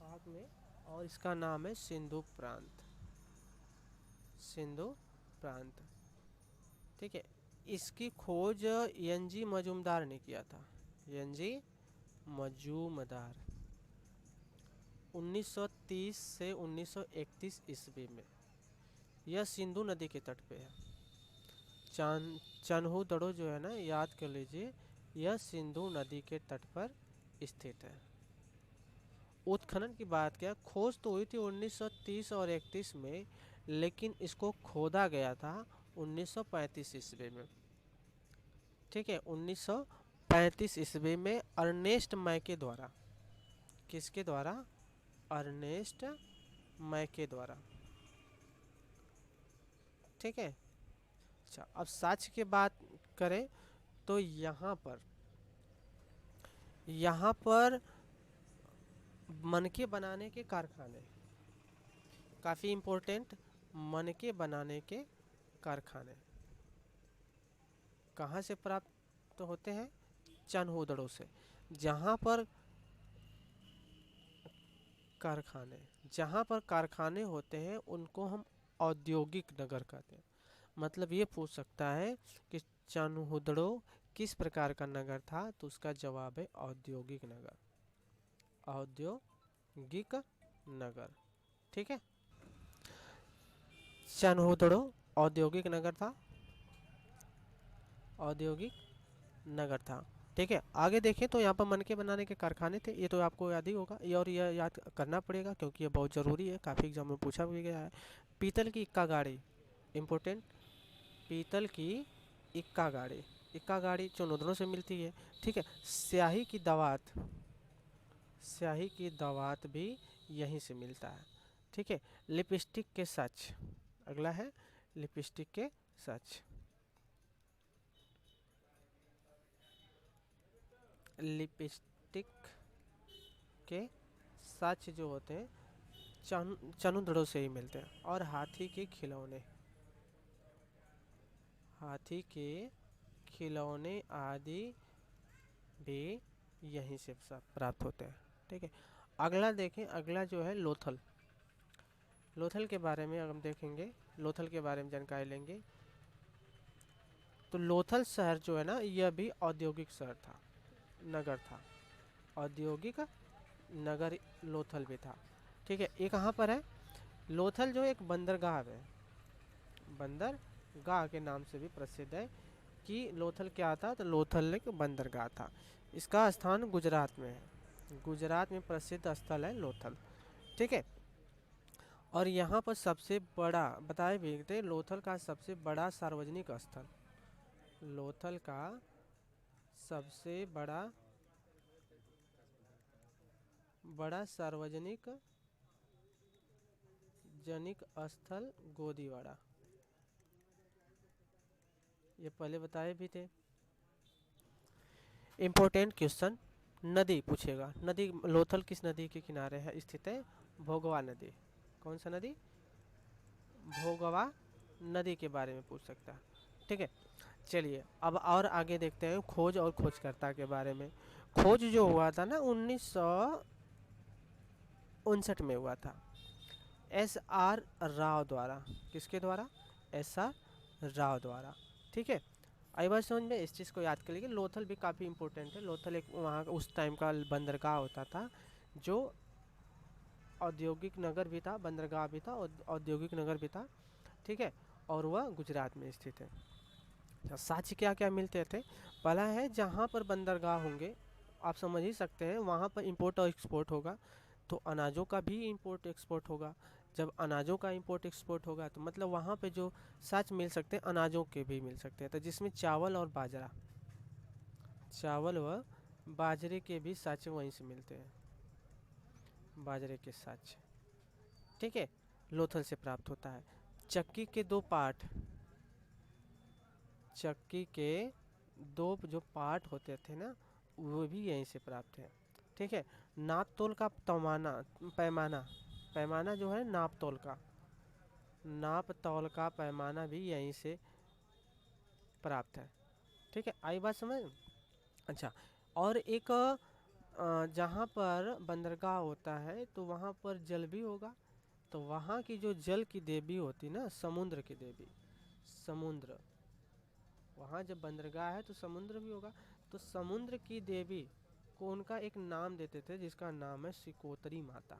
पाक में, और इसका नाम है सिंधु प्रांत, सिंधु प्रांत। ठीक है, इसकी खोज एनजी मजूमदार ने किया था, एनजी मजूमदार 1930 से 1931 ईस्वी में। यह सिंधु नदी के तट पे है। चनहुदड़ो जो है ना, याद कर लीजिए, यह सिंधु नदी के तट पर स्थित है। उत्खनन की बात किया, खोज तो हुई थी 1930 और 31 में, लेकिन इसको खोदा गया था 1935 ईस्वी में। ठीक है, 1935 ईस्वी में अर्नेस्ट मैके द्वारा, किसके द्वारा, अर्नेस्ट मैके द्वारा। ठीक है, अच्छा अब साक्ष्य की बात करें तो यहाँ पर मनके बनाने के कारखाने, काफ़ी इम्पोर्टेंट, मनके बनाने के कारखाने कहाँ से प्राप्त होते हैं, चनहुदड़ो से। जहाँ पर कारखाने होते हैं उनको हम औद्योगिक नगर कहते हैं। मतलब ये पूछ सकता है कि चनहुदड़ो किस प्रकार का नगर था, तो उसका जवाब है औद्योगिक नगर, औद्योगिक नगर। ठीक है, चनहुदड़ो औद्योगिक नगर था, औद्योगिक नगर था। ठीक है, आगे देखें तो यहाँ पर मनके बनाने के कारखाने थे, ये तो आपको याद ही होगा, ये और यह याद करना पड़ेगा क्योंकि ये बहुत ज़रूरी है, काफ़ी एग्जाम में पूछा भी गया है। पीतल की इक्का गाड़ी, इम्पोर्टेंट, पीतल की इक्का गाड़ी चनहुदड़ो से मिलती है। ठीक है, स्याही की दवात, स्याही की दवात भी यहीं से मिलता है। ठीक है, लिपस्टिक के सच, अगला है लिपस्टिक के सच, लिपस्टिक के सच जो होते हैं चनहुदड़ो से ही मिलते हैं। और हाथी के खिलौने, हाथी के खिलौने आदि भी यहीं से सब प्राप्त होते हैं। ठीक है, अगला देखें, अगला जो है लोथल, लोथल के बारे में अगर हम देखेंगे, लोथल के बारे में जानकारी लेंगे, तो लोथल शहर जो है ना, यह भी औद्योगिक शहर था, नगर था, औद्योगिक नगर लोथल भी था। ठीक है, ये कहाँ पर है, लोथल जो एक बंदरगाह है, बंदरगाह के नाम से भी प्रसिद्ध है। कि लोथल क्या था, तो लोथल एक बंदरगाह था। इसका स्थान गुजरात में है, गुजरात में प्रसिद्ध स्थल है लोथल। ठीक है, और यहाँ पर सबसे बड़ा बताए भी थे, लोथल का सबसे बड़ा सार्वजनिक स्थल, लोथल का सबसे बड़ा बड़ा सार्वजनिक जनिक स्थल गोदीवाड़ा, ये पहले बताए भी थे। इम्पोर्टेंट क्वेश्चन, नदी पूछेगा, नदी लोथल किस नदी के किनारे है स्थित है? भोगवा नदी। कौन सा नदी? भोगवा नदी के बारे में पूछ सकता है। ठीक है, चलिए अब और आगे देखते हैं खोज और खोजकर्ता के बारे में। खोज जो हुआ था ना 1959 में हुआ था, SR राव द्वारा। किसके द्वारा? SR राव द्वारा। ठीक है, आई बात समझ में, इस चीज़ को याद कर लीजिए। लोथल भी काफ़ी इंपॉर्टेंट है। लोथल एक वहाँ उस टाइम का बंदरगाह होता था, जो औद्योगिक नगर भी था, बंदरगाह भी था और औद्योगिक नगर भी था। ठीक है, और वह गुजरात में स्थित है। साक्ष्य क्या क्या मिलते थे? पहला है जहाँ पर बंदरगाह होंगे, आप समझ ही सकते हैं, वहाँ पर इंपोर्ट और एक्सपोर्ट होगा, तो अनाजों का भी इंपोर्ट एक्सपोर्ट होगा। जब अनाजों का इंपोर्ट एक्सपोर्ट होगा तो मतलब वहाँ पे जो साक्ष्य मिल सकते हैं अनाजों के भी मिल सकते हैं, तो जिसमें चावल और बाजरा, चावल व बाजरे के भी साक्ष्य वहीं से मिलते हैं, बाजरे के साक्ष्य। ठीक है, लोथल से प्राप्त होता है। चक्की के दो पार्ट, चक्की के दो जो पार्ट होते थे ना, वो भी यहीं से प्राप्त है। ठीक है, नाप तोल का पैमाना, पैमाना पैमाना जो है नाप तोल का, नाप तौल का पैमाना भी यहीं से प्राप्त है। ठीक है, आई बात समझ? अच्छा, और एक जहाँ पर बंदरगाह होता है तो वहाँ पर जल भी होगा, तो वहाँ की जो जल की देवी होती ना, समुद्र की देवी, समुद्र, वहाँ जब बंदरगाह है तो समुद्र भी होगा, तो समुद्र की देवी को उनका एक नाम देते थे जिसका नाम है सिकोतरी माता,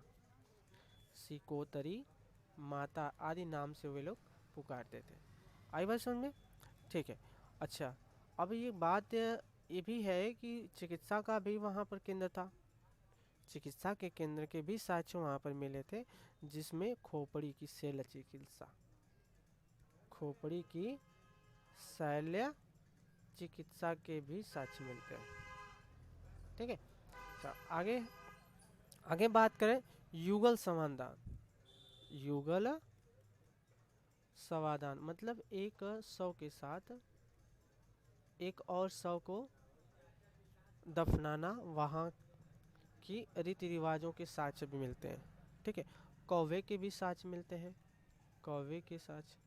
सिकोतरी माता आदि नाम से वे लोग पुकारते थे। आई बात समझ में? ठीक है, अच्छा, अब ये बात ये भी है कि चिकित्सा का भी वहाँ पर केंद्र था, चिकित्सा के केंद्र के भी साक्ष्य वहाँ पर मिले थे, जिसमें खोपड़ी की शैल्य चिकित्सा, खोपड़ी की शैल्य चिकित्सा के भी साक्ष्य मिलते हैं। ठीक है, अच्छा, आगे आगे बात करें युगल समाधान, युगल समाधान मतलब एक शव के साथ एक और शव को दफनाना, वहाँ की रीति रिवाजों के साक्ष्य भी मिलते हैं। ठीक है, कौवे के भी साक्ष्य मिलते हैं, कौवे के साक्ष्य,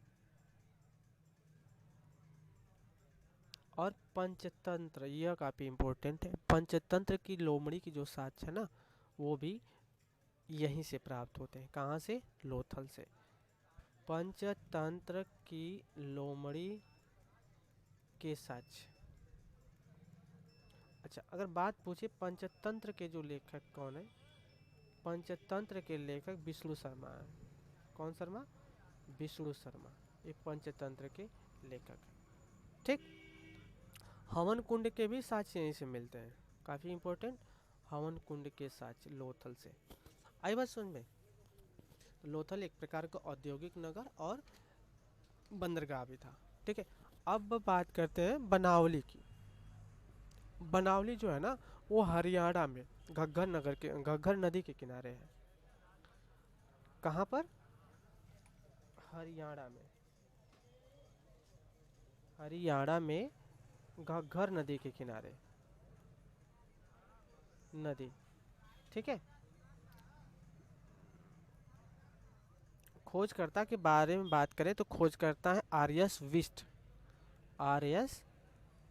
और पंचतंत्र, यह काफ़ी इम्पोर्टेंट है, पंचतंत्र की लोमड़ी की जो साक्ष्य है ना, वो भी यहीं से प्राप्त होते हैं। कहाँ से? लोथल से। पंचतंत्र की लोमड़ी के साक्ष्य। अच्छा, अगर बात पूछे पंचतंत्र के जो लेखक कौन है, पंचतंत्र के लेखक विष्णु शर्मा है। कौन शर्मा? विष्णु शर्मा, ये पंचतंत्र के लेखक है। ठीक, हवन कुंड के भी साक्ष्य यहीं से मिलते हैं, काफ़ी इंपॉर्टेंट, हवन कुंड के साक्ष्य लोथल से। आई बात समझ में? लोथल एक प्रकार का औद्योगिक नगर और बंदरगाह भी था। ठीक है, अब बात करते हैं बनावली की। बनावली जो है ना, वो हरियाणा में घग्गर नगर के, घग्गर नदी के किनारे है। कहाँ पर? हरियाणा में, हरियाणा में घग्गर नदी के किनारे नदी। ठीक है, खोजकर्ता के बारे में बात करें तो खोजकर्ता है आर्यस विस्ट, आर्यस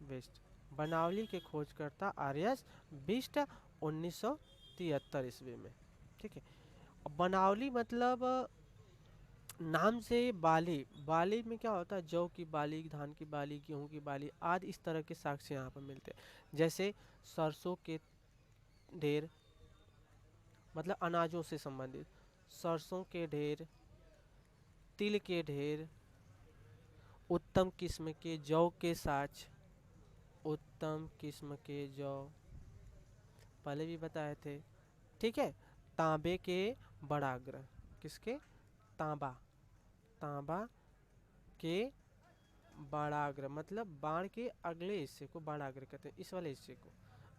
विस्ट, बनावली के खोजकर्ता आर्यस विस्ट 1973 ईस्वी में। ठीक है, बनावली मतलब नाम से बाली, बाली में क्या होता है, जौ की बाली, धान की बाली, गेहूं की बाली आदि इस तरह के साक्ष्य यहाँ पर मिलते हैं। जैसे सरसों के ढेर, मतलब अनाजों से संबंधित, सरसों के ढेर, तिल के ढेर, उत्तम किस्म के जौ के साक्ष्य, उत्तम किस्म के जौ पहले भी बताए थे। ठीक है, तांबे के बड़ाग्र, किसके? तांबा, तांबा के बाणाग्र, मतलब बाण के अगले हिस्से को बाणाग्र कहते हैं, इस वाले हिस्से को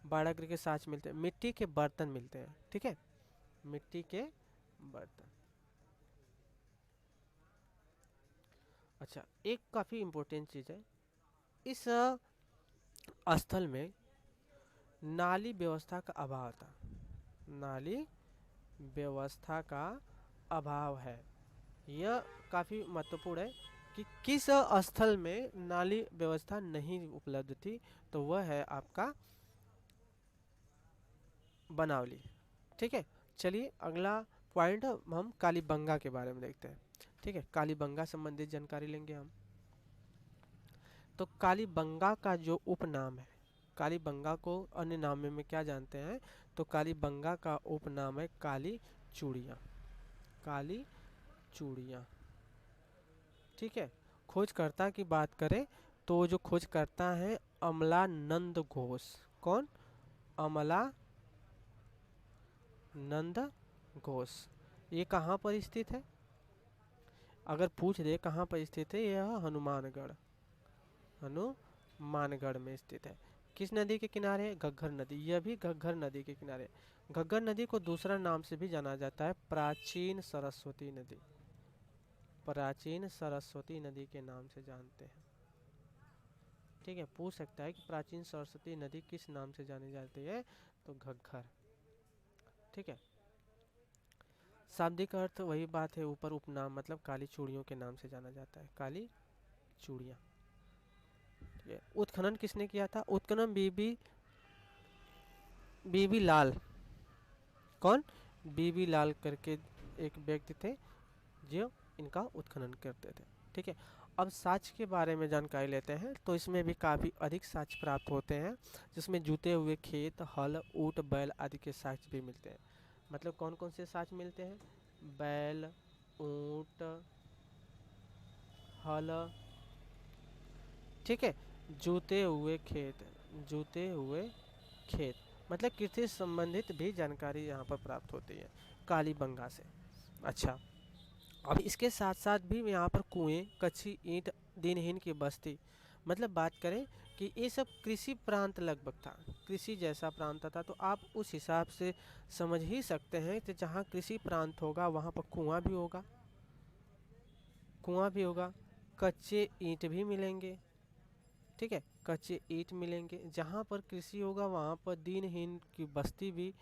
बाणाग्र के साथ मिलते हैं। मिट्टी के बर्तन मिलते हैं, ठीक है, मिट्टी के बर्तन। अच्छा, एक काफी इंपॉर्टेंट चीज है, इस स्थल में नाली व्यवस्था का अभाव था, नाली व्यवस्था का अभाव है। यह काफी महत्वपूर्ण है कि किस स्थल में नाली व्यवस्था नहीं उपलब्ध थी, तो वह है आपका बनावली। ठीक है, चलिए अगला पॉइंट हम कालीबंगा के बारे में देखते हैं। ठीक है, कालीबंगा संबंधित जानकारी लेंगे हम। तो कालीबंगा का जो उपनाम है, कालीबंगा को अन्य नाम में क्या जानते हैं, तो कालीबंगा का उपनाम है काली चूड़ियाँ, काली चूड़ियाँ। ठीक है, खोजकर्ता की बात करें तो जो खोजकर्ता है अमलानंद घोष। कौन? अमलानंद घोष। ये कहाँ पर स्थित है? अगर पूछ दे कहाँ पर स्थित है, यह हनुमानगढ़, हनुमानगढ़ में स्थित है। किस नदी के किनारे है? घग्गर नदी। यह भी घग्गर नदी के किनारे। घग्गर नदी को दूसरा नाम से भी जाना जाता है प्राचीन सरस्वती नदी, प्राचीन सरस्वती नदी के नाम से जानते हैं। ठीक है, पूछ सकता है कि प्राचीन सरस्वती नदी किस नाम से जानी जाती है, तो घग्गर। ठीक है, शाब्दिक अर्थ वही बात है ऊपर, उपनाम मतलब काली चूड़ियों के नाम से जाना जाता है, काली चूड़ियाँ। ठीक है, उत्खनन किसने किया था? उत्खनन बीबी बीबी लाल। कौन? बीबी लाल करके एक व्यक्ति थे जो इनका उत्खनन करते थे। ठीक है, अब साक्ष्य के बारे में जानकारी लेते हैं। तो इसमें भी काफ़ी अधिक साक्ष्य प्राप्त होते हैं, जिसमें जुते हुए खेत, हल, ऊँट, बैल आदि के साक्ष्य भी मिलते हैं। मतलब कौन कौन से साक्ष्य मिलते हैं? बैल, ऊँट, हल, ठीक है, जूते हुए खेत, जूते हुए खेत, मतलब कृषि संबंधित भी जानकारी यहाँ पर प्राप्त होती है कालीबंगा से। अच्छा, अब इसके साथ साथ भी यहाँ पर कुएं, कच्ची ईंट, दिनहीन की बस्ती, मतलब बात करें कि ये सब कृषि प्रांत लगभग था, कृषि जैसा प्रांत था। तो आप उस हिसाब से समझ ही सकते हैं कि जहाँ कृषि प्रांत होगा वहाँ पर कुआं भी होगा, कुआं भी होगा, कच्चे ईंट भी मिलेंगे। ठीक है, कच्चे ईंट मिलेंगे। जहाँ पर कृषि होगा वहाँ पर दिनहीन की बस्ती भी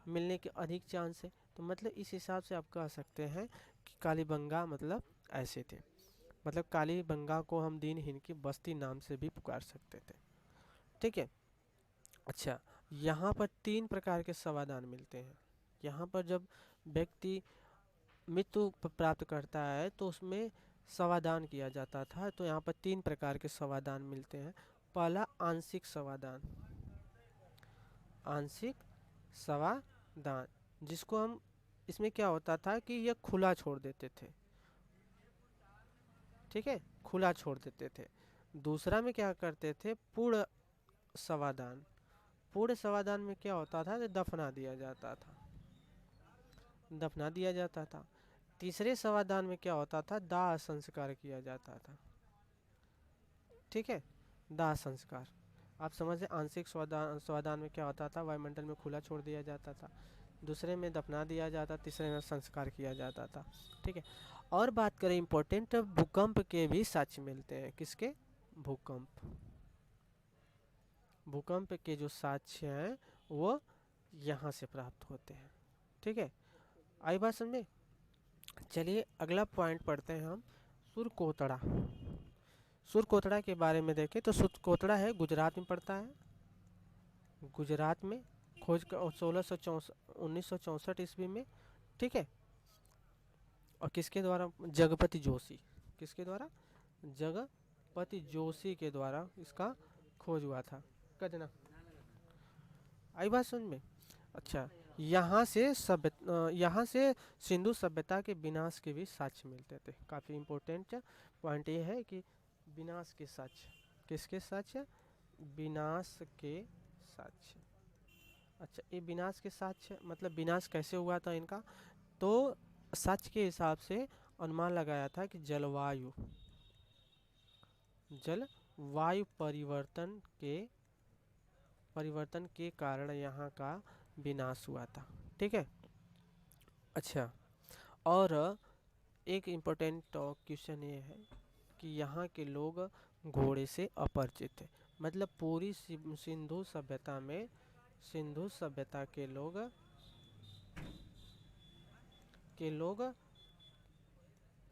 मिलने के अधिक चांस है। तो मतलब इस हिसाब से आप कह सकते हैं कि कालीबंगा मतलब ऐसे थे, मतलब कालीबंगा को हम दिनहीन की बस्ती नाम से भी पुकार सकते थे। ठीक है, अच्छा, यहाँ पर 3 प्रकार के समाधान मिलते हैं। यहाँ पर जब व्यक्ति मृत्यु प्राप्त करता है तो उसमें समाधान किया जाता था। तो यहाँ पर 3 प्रकार के समाधान मिलते हैं। पहला आंशिक समाधान, आंशिक समाधान, जिसको हम, इसमें क्या होता था कि यह खुला छोड़ देते थे। ठीक है, खुला छोड़ देते थे। दूसरा में क्या करते थे? पूर्ण समाधान, पूर्ण समाधान में क्या होता था कि दफना दिया जाता था, दफना दिया जाता था। तीसरे समाधान में क्या होता था? दाह संस्कार किया जाता था। ठीक है, दाह संस्कार आप समझे। आंशिक समाधान में क्या होता था? वायुमंडल में खुला छोड़ दिया जाता था, दूसरे में दफना दिया जाता, तीसरे में संस्कार किया जाता था। ठीक है, और बात करें इम्पोर्टेंट, भूकंप के भी साक्ष्य मिलते हैं। किसके? भूकंप, भूकंप के जो साक्ष्य हैं वो यहाँ से प्राप्त होते हैं। ठीक है, आई बात समझ में? चलिए अगला पॉइंट पढ़ते हैं हम, सुरकोतड़ा। सुरकोतड़ा के बारे में देखें तो सुरकोतड़ा है गुजरात में पड़ता है, गुजरात में खोज कर 1964 ईस्वी में। ठीक है, और किसके द्वारा? जगपति जोशी, किसके द्वारा? जगपति जोशी के द्वारा इसका खोज हुआ था। कदना आई बात समझ में? अच्छा, यहाँ से सिंधु सभ्यता के विनाश के भी साक्ष्य मिलते थे। काफ़ी इम्पोर्टेंट पॉइंट ये है कि विनाश के साक्ष्य, किसके साक्ष्य? विनाश के साक्ष्य। अच्छा, ये विनाश के साक्ष्य मतलब विनाश कैसे हुआ था इनका? तो साक्ष्य के हिसाब से अनुमान लगाया था कि जलवायु परिवर्तन के कारण यहाँ का विनाश हुआ था। ठीक है। अच्छा, और एक इम्पोर्टेंट क्वेश्चन ये है कि यहाँ के लोग घोड़े से अपरिचित थे। मतलब पूरी सिंधु सभ्यता के लोग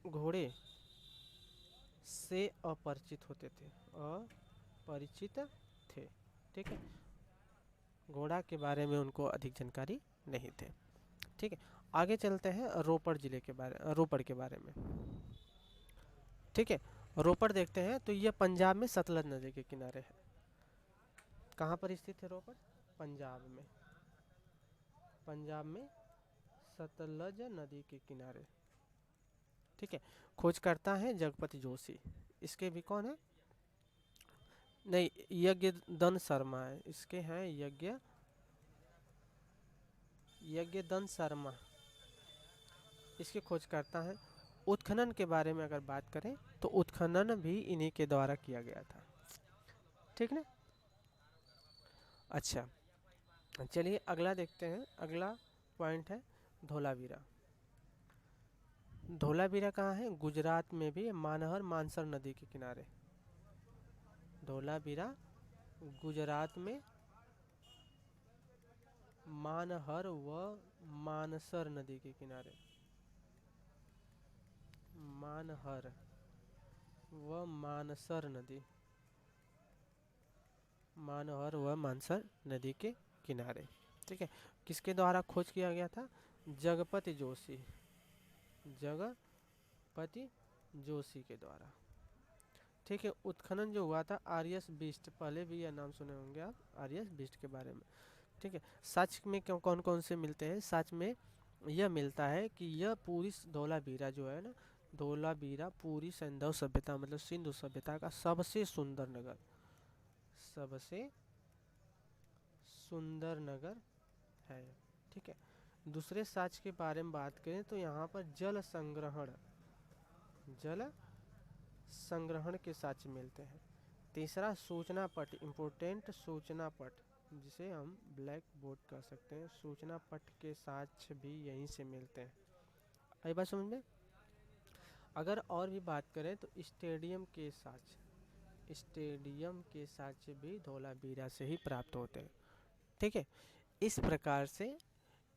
घोड़े से अपरिचित होते थे, अपरिचित थे। ठीक है, घोड़ा के बारे में उनको अधिक जानकारी नहीं थे। ठीक है, आगे चलते हैं रोपड़ के बारे में। ठीक है, रोपड़ देखते हैं तो यह पंजाब में सतलज नदी के किनारे है। कहाँ पर स्थित है रोपड़? पंजाब में सतलज नदी के किनारे। ठीक है, खोज करता है जगपति जोशी। इसके भी कौन है? नहीं, यज्ञदन शर्मा है। इसके हैं यज्ञदन शर्मा, इसकी खोज करता है। उत्खनन के बारे में अगर बात करें तो उत्खनन भी इन्हीं के द्वारा किया गया था। ठीक ना? अच्छा, चलिए अगला देखते हैं। अगला पॉइंट है धोलावीरा। धोलावीरा कहाँ है? गुजरात में भी मानहर मानसर नदी के किनारे। धोलावीरा गुजरात में मानहर व मानसर नदी के किनारे। मानहर व मानसर नदी के किनारे। ठीक है, किसके द्वारा खोज किया गया था? जगपति जोशी के द्वारा। ठीक है, उत्खनन जो हुआ था आर्यस बिस्ट, पहले भी यह नाम सुने होंगे आप आर्यस बिस्ट के बारे में। ठीक है, साक्ष्य में कौन कौन से मिलते हैं? साक्ष्य में यह मिलता है कि यह पूरी धोलावीरा जो है ना, धोलावीरा पूरी सिंधु सभ्यता मतलब सिंधु सभ्यता का सबसे सुंदर नगर है। ठीक है, दूसरे साक्ष्य के बारे में बात करें तो यहाँ पर जल संग्रहण के साक्ष्य मिलते हैं। तीसरा सूचना पट, इम्पोर्टेंट सूचना पट, जिसे हम ब्लैक बोर्ड कह सकते हैं, सूचना पट के साक्ष्य भी यहीं से मिलते हैं। आई बात समझ में? अगर और भी बात करें तो स्टेडियम के साक्ष्य भी धोलावीरा से ही प्राप्त होते हैं। ठीक है, इस प्रकार से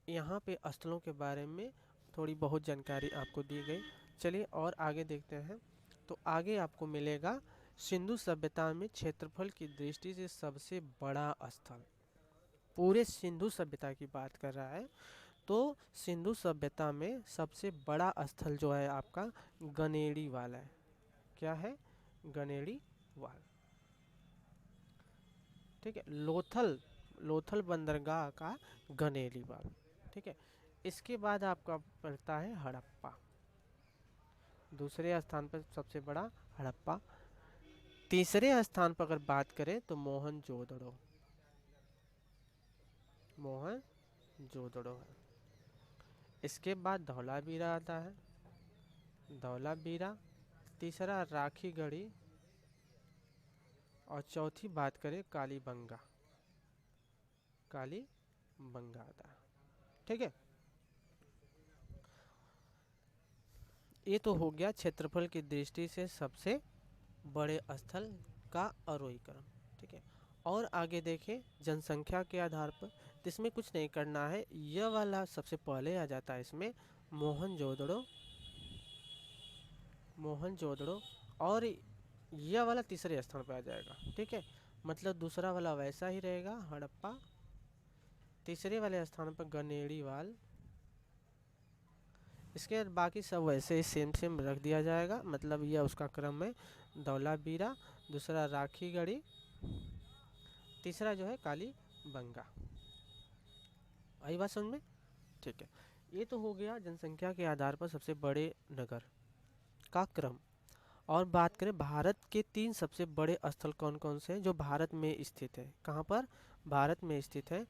यहाँ पे स्थलों के बारे में थोड़ी बहुत जानकारी आपको दी गई। चलिए और आगे देखते हैं। तो आगे आपको मिलेगा सिंधु सभ्यता में क्षेत्रफल की दृष्टि से सबसे बड़ा स्थल। पूरे सिंधु सभ्यता की बात कर रहा है तो सिंधु सभ्यता में सबसे बड़ा स्थल जो है आपका गनेड़ी वाल है। क्या है? गनेड़ी वाल। ठीक है, लोथल बंदरगाह का गनेड़ी वाल। ठीक है, इसके बाद आपका पड़ता है हड़प्पा। दूसरे स्थान पर सबसे बड़ा हड़प्पा। तीसरे स्थान पर अगर बात करें तो मोहनजोदड़ो है। इसके बाद धौलावीरा आता है। धौलावीरा, तीसरा राखीगढ़ी, और चौथी बात करें कालीबंगा आता है। ठीक है, ये तो हो गया क्षेत्रफल की दृष्टि से सबसे बड़े स्थल का आरोही क्रम। ठीक है, और आगे देखें जनसंख्या के आधार पर, तो इसमें कुछ नहीं करना है। यह वाला सबसे पहले आ जाता है इसमें मोहनजोदड़ो, और यह वाला तीसरे स्थान पर आ जाएगा। ठीक है, मतलब दूसरा वाला वैसा ही रहेगा हड़प्पा, तीसरे वाले स्थान पर गनेड़ी वाल, इसके बाद बाकी सब वैसे ही सेम रख दिया जाएगा। मतलब यह उसका क्रम है। धौलावीरा, दूसरा राखीगढ़ी, तीसरा जो है कालीबंगा। आई बात समझ में? ठीक है, ये तो हो गया जनसंख्या के आधार पर सबसे बड़े नगर का क्रम। और बात करें भारत के 3 सबसे बड़े स्थल कौन कौन से हैं जो भारत में स्थित है? कहाँ पर? भारत में स्थित है।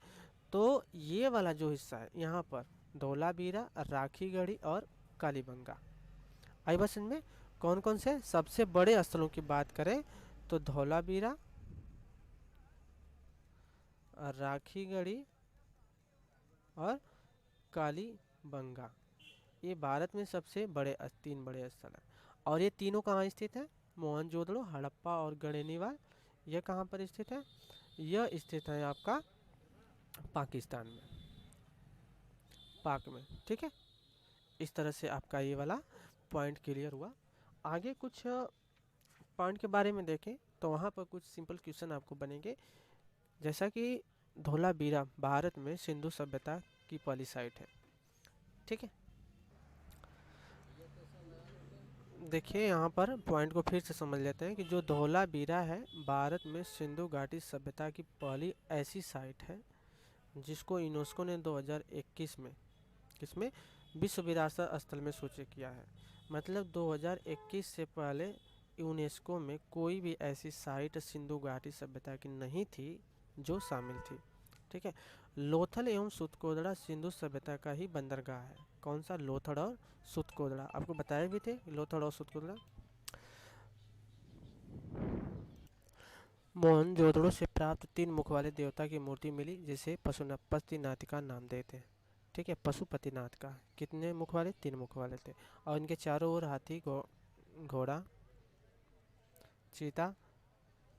तो ये वाला जो हिस्सा है यहाँ पर धौलावीरा, राखीगढ़ी और कालीबंगा। आई बात समझ में? कौन कौन से सबसे बड़े स्थलों की बात करें तो धौलावीरा, राखीगढ़ी और कालीबंगा, ये भारत में सबसे बड़े 3 बड़े स्थल हैं। और ये तीनों कहाँ स्थित है? मोहनजोदड़ो, हड़प्पा और गढ़ेनीवाल, यह कहाँ पर स्थित है? यह स्थित है आपका पाकिस्तान में, पाक में। ठीक है, इस तरह से आपका ये वाला पॉइंट क्लियर हुआ। आगे कुछ पॉइंट के बारे में देखें तो वहाँ पर कुछ सिंपल क्वेश्चन आपको बनेंगे, जैसा कि धौलावीरा भारत में सिंधु सभ्यता की पहली साइट है। ठीक है, देखिए यहाँ पर पॉइंट को फिर से समझ लेते हैं कि जो धौलावीरा है भारत में सिंधु घाटी सभ्यता की पहली ऐसी साइट है जिसको यूनेस्को ने 2021 में किसमें विश्व विरासत स्थल में सूचित किया है। मतलब 2021 से पहले यूनेस्को में कोई भी ऐसी साइट सिंधु घाटी सभ्यता की नहीं थी जो शामिल थी। ठीक है, लोथल एवं सुतकोदड़ा सिंधु सभ्यता का ही बंदरगाह है। कौन सा? लोथड़ और सुतकोदड़ा, आपको बताए भी थे लोथड़ और सुतकोदड़ा। मोहनजोदड़ो से प्राप्त 3 मुख वाले देवता की मूर्ति मिली जिसे पशुपतिनाथ नाम देते हैं। ठीक है, पशुपतिनाथ का कितने मुख वाले? 3 मुख वाले थे। और इनके चारों ओर हाथी, घोड़ा, चीता,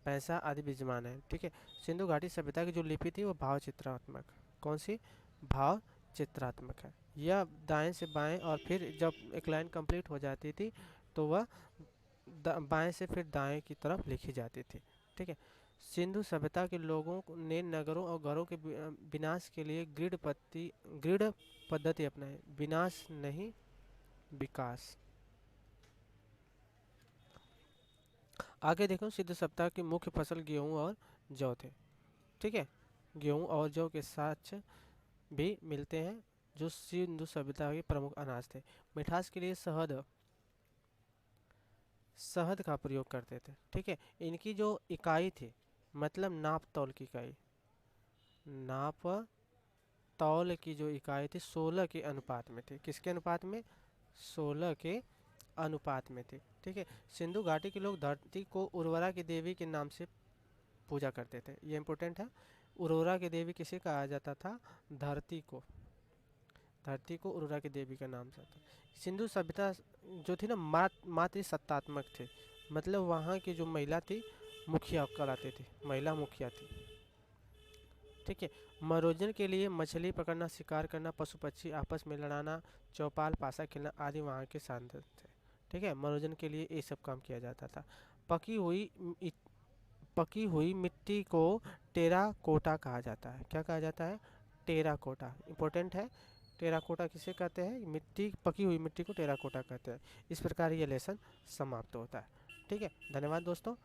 पैसा आदि विद्यमान है। ठीक है, सिंधु घाटी सभ्यता की जो लिपि थी वो भाव चित्रात्मक। कौन सी? भाव चित्रात्मक है। यह दाएं से बाएं और फिर जब एक लाइन कंप्लीट हो जाती थी तो वह बाएं से फिर दाएं की तरफ लिखी जाती थी। ठीक है, सिंधु सभ्यता के लोगों ने नगरों और घरों के विनाश के लिए ग्रिड पद्धति अपनाई। विनाश नहीं, विकास। आगे देखो, सिंधु सभ्यता की मुख्य फसल गेहूं और जौ थे। ठीक है, गेहूं और जौ के साथ भी मिलते हैं जो सिंधु सभ्यता के प्रमुख अनाज थे। मिठास के लिए शहद का प्रयोग करते थे। ठीक है, इनकी जो इकाई थी, मतलब नाप तौल की इकाई, नाप तौल की जो इकाई थी 16 के अनुपात में थी। किसके अनुपात में? 16 के अनुपात में थी। ठीक है, सिंधु घाटी के लोग धरती को उर्वरा की देवी के नाम से पूजा करते थे। ये इंपॉर्टेंट है, उर्वरा की देवी किसे कहा जाता था? धरती को, धरती को उर्वरा की देवी का नाम से था। सिंधु सभ्यता जो थी ना मातृसत्तात्मक थी, मतलब वहाँ की जो महिला थी मुखिया कहलाती थी, महिला मुखिया थी। ठीक है, मनोरंजन के लिए मछली पकड़ना, शिकार करना, पशु पक्षी आपस में लड़ाना, चौपाल, पासा खेलना आदि वहाँ के साधन थे। ठीक है, मनोरंजन के लिए ये सब काम किया जाता था। पकी हुई पकी हुई मिट्टी को टेराकोटा कहा जाता है। क्या कहा जाता है? टेराकोटा। इंपॉर्टेंट है, टेराकोटा किसे कहते हैं? मिट्टी, पकी हुई मिट्टी को टेराकोटा कहते हैं। इस प्रकार ये लेसन समाप्त होता है। ठीक है, धन्यवाद दोस्तों।